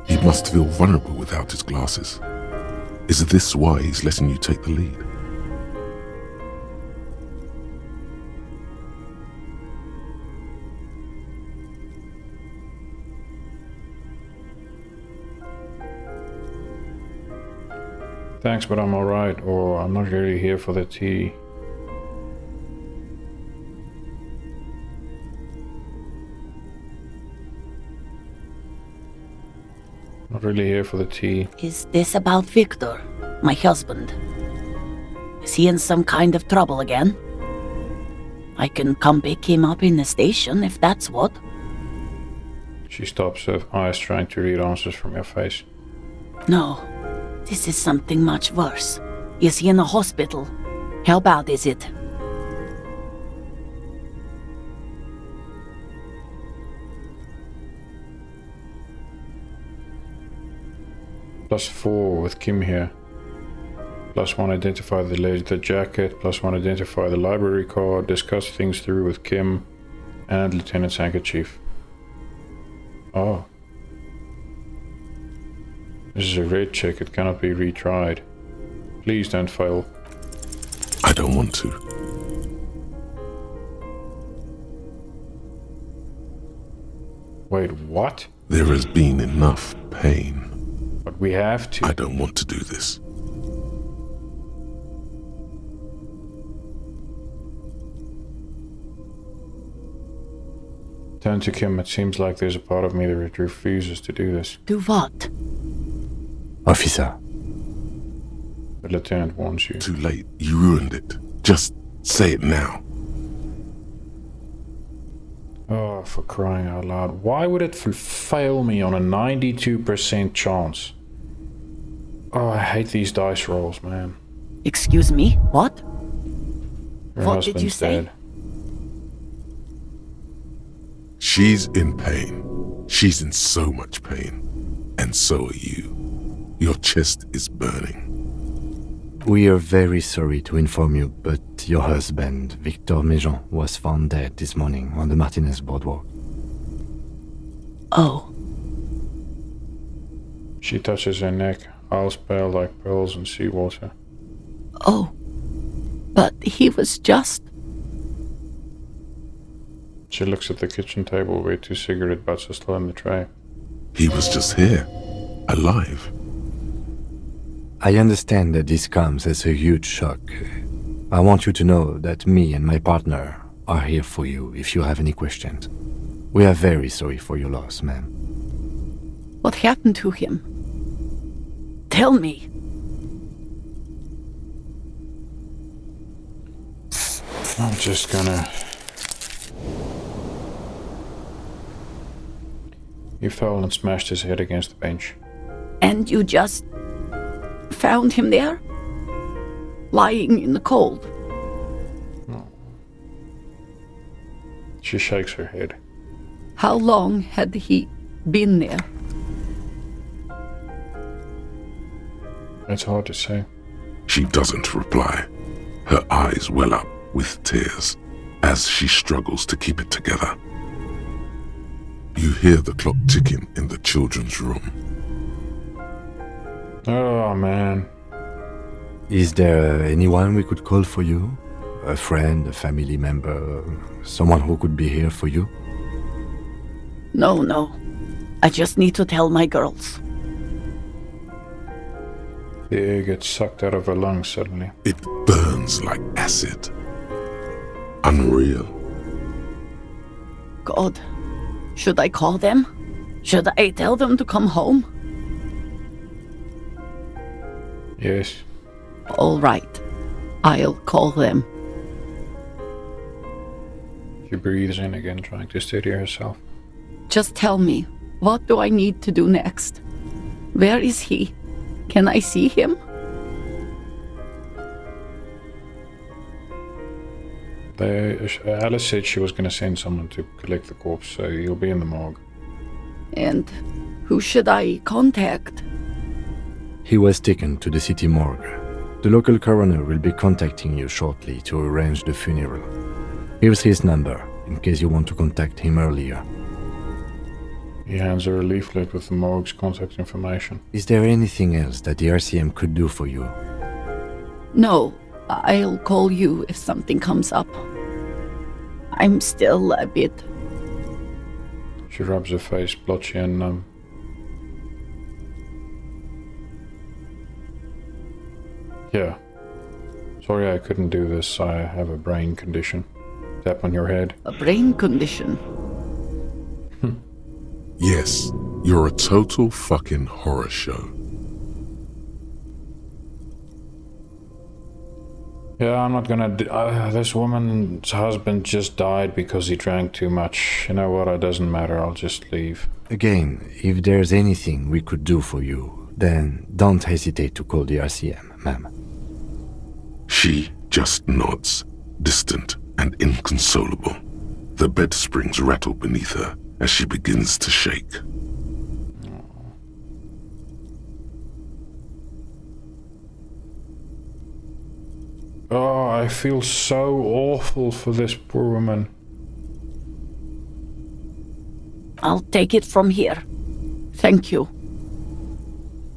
He must feel vulnerable without his glasses. Is this why he's letting you take the lead? Thanks, but I'm alright, or I'm not really here for the tea. Not really here for the tea. Is this about Victor, my husband? Is he in some kind of trouble again? I can come pick him up in the station if that's what. She stops, her eyes trying to read answers from your face. No, this is something much worse. Is he in a hospital? How bad is it? +4 with Kim here. +1 identify the leather jacket. +1 identify the library card. Discuss things through with Kim and Lieutenant's handkerchief. Oh. This is a red check. It cannot be retried. Please don't fail. I don't want to. Wait, what? There has been enough pain. But we have to. I don't want to do this. Turn to Kim. It seems like there's a part of me that refuses to do this. Do what? Officer. The lieutenant warns you. Too late. You ruined it. Just say it now. Oh, for crying out loud. Why would it fail me on a 92% chance? Oh, I hate these dice rolls, man. Excuse me? What? Your What did you husband's say? dead. She's in pain. She's in so much pain. And so are you. Your chest is burning. We are very sorry to inform you, but your husband, Victor Méjean, was found dead this morning on the Martinez boardwalk. Oh. She touches her neck. Eyes pale like pearls in seawater. Oh. But he was just... She looks at the kitchen table where 2 cigarette butts are still in the tray. He was just here. Alive. I understand that this comes as a huge shock. I want you to know that me and my partner are here for you if you have any questions. We are very sorry for your loss, ma'am. What happened to him? Tell me. I'm just gonna... He fell and smashed his head against the bench. And you just... found him there? Lying in the cold? No. She shakes her head. How long had he been there? It's hard to say. She doesn't reply. Her eyes well up with tears as she struggles to keep it together. You hear the clock ticking in the children's room. Oh, man. Is there anyone we could call for you? A friend, a family member, someone who could be here for you? No. I just need to tell my girls. The air gets sucked out of her lungs suddenly. It burns like acid. Unreal. God. Should I call them? Should I tell them to come home? Yes. All right. I'll call them. She breathes in again, trying to steady herself. Just tell me, what do I need to do next? Where is he? Can I see him? Alice said she was going to send someone to collect the corpse, so you'll be in the morgue. And who should I contact? He was taken to the city morgue. The local coroner will be contacting you shortly to arrange the funeral. Here's his number, in case you want to contact him earlier. He hands her a leaflet with the morgue's contact information. Is there anything else that the RCM could do for you? No, I'll call you if something comes up. I'm still a bit... She rubs her face, blotchy and numb. Yeah. Sorry I couldn't do this. I have a brain condition. Tap on your head. A brain condition? Yes, you're a total fucking horror show. Yeah, I'm not gonna... this woman's husband just died because he drank too much. You know what? It doesn't matter. I'll just leave. Again, if there's anything we could do for you, then don't hesitate to call the RCM, ma'am. She just nods, distant and inconsolable. The bed springs rattle beneath her as she begins to shake. Oh, I feel so awful for this poor woman. I'll take it from here. Thank you.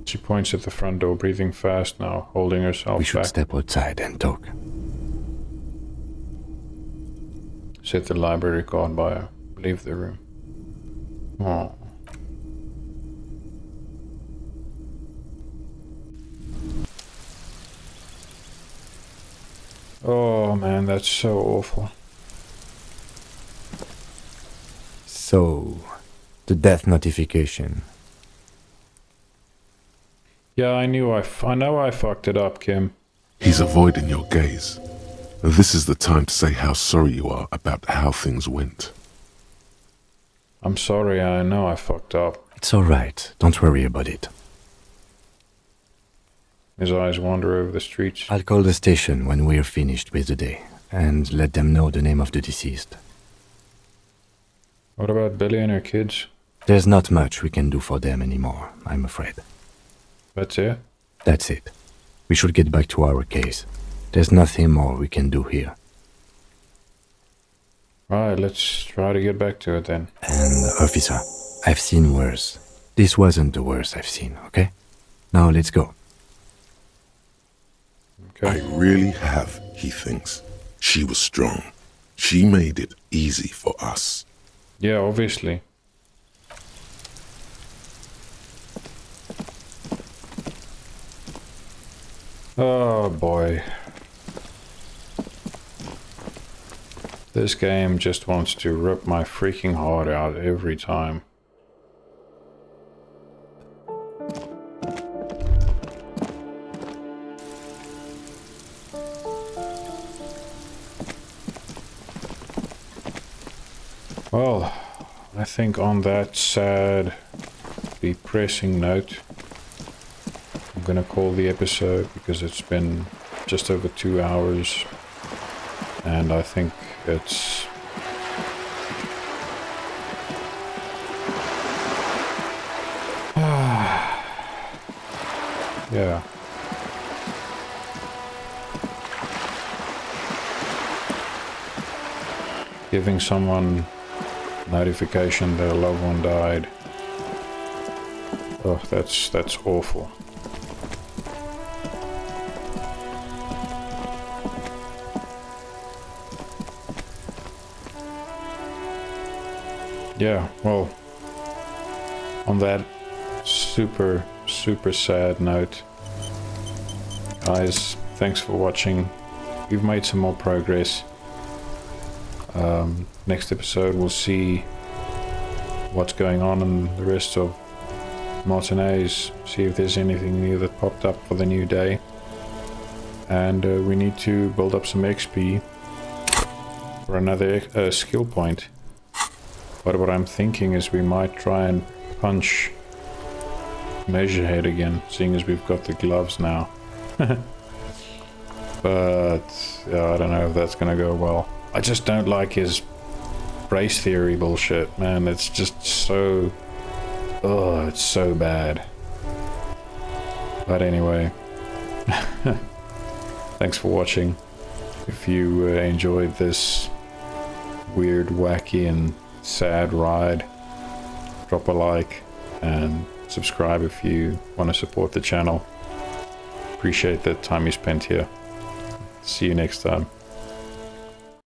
She points at the front door, breathing fast now, holding herself back. We should step outside and talk. Set the library card by her. Leave the room. Oh. Oh man, that's so awful. So, the death notification. Yeah, I know I fucked it up, Kim. He's avoiding your gaze. This is the time to say how sorry you are about how things went. I'm sorry, I know I fucked up. It's alright, don't worry about it. His eyes wander over the streets. I'll call the station when we're finished with the day, and let them know the name of the deceased. What about Billy and her kids? There's not much we can do for them anymore, I'm afraid. That's it? That's it. We should get back to our case. There's nothing more we can do here. Right, let's try to get back to it then. And, officer, I've seen worse. This wasn't the worst I've seen, okay? Now let's go. I really have, he thinks. She was strong. She made it easy for us. Yeah, obviously. Oh boy. This game just wants to rip my freaking heart out every time. Well, I think on that sad, depressing note, I'm gonna call the episode because it's been just over 2 hours and I think it's yeah. Giving someone notification that a loved one died. Oh, that's awful. Yeah, well, on that super sad note, guys, thanks for watching. We've made some more progress. Next episode we'll see what's going on in the rest of Martinez, see if there's anything new that popped up for the new day. And we need to build up some XP for another skill point. But what I'm thinking is we might try and punch Measurehead again, seeing as we've got the gloves now. But yeah, I don't know if that's gonna go well. I just don't like his race theory bullshit, man. It's just so... oh, it's so bad. But anyway, thanks for watching. If you enjoyed this weird, wacky, and sad ride, drop a like and subscribe if you want to support the channel. Appreciate the time you spent here. See you next time.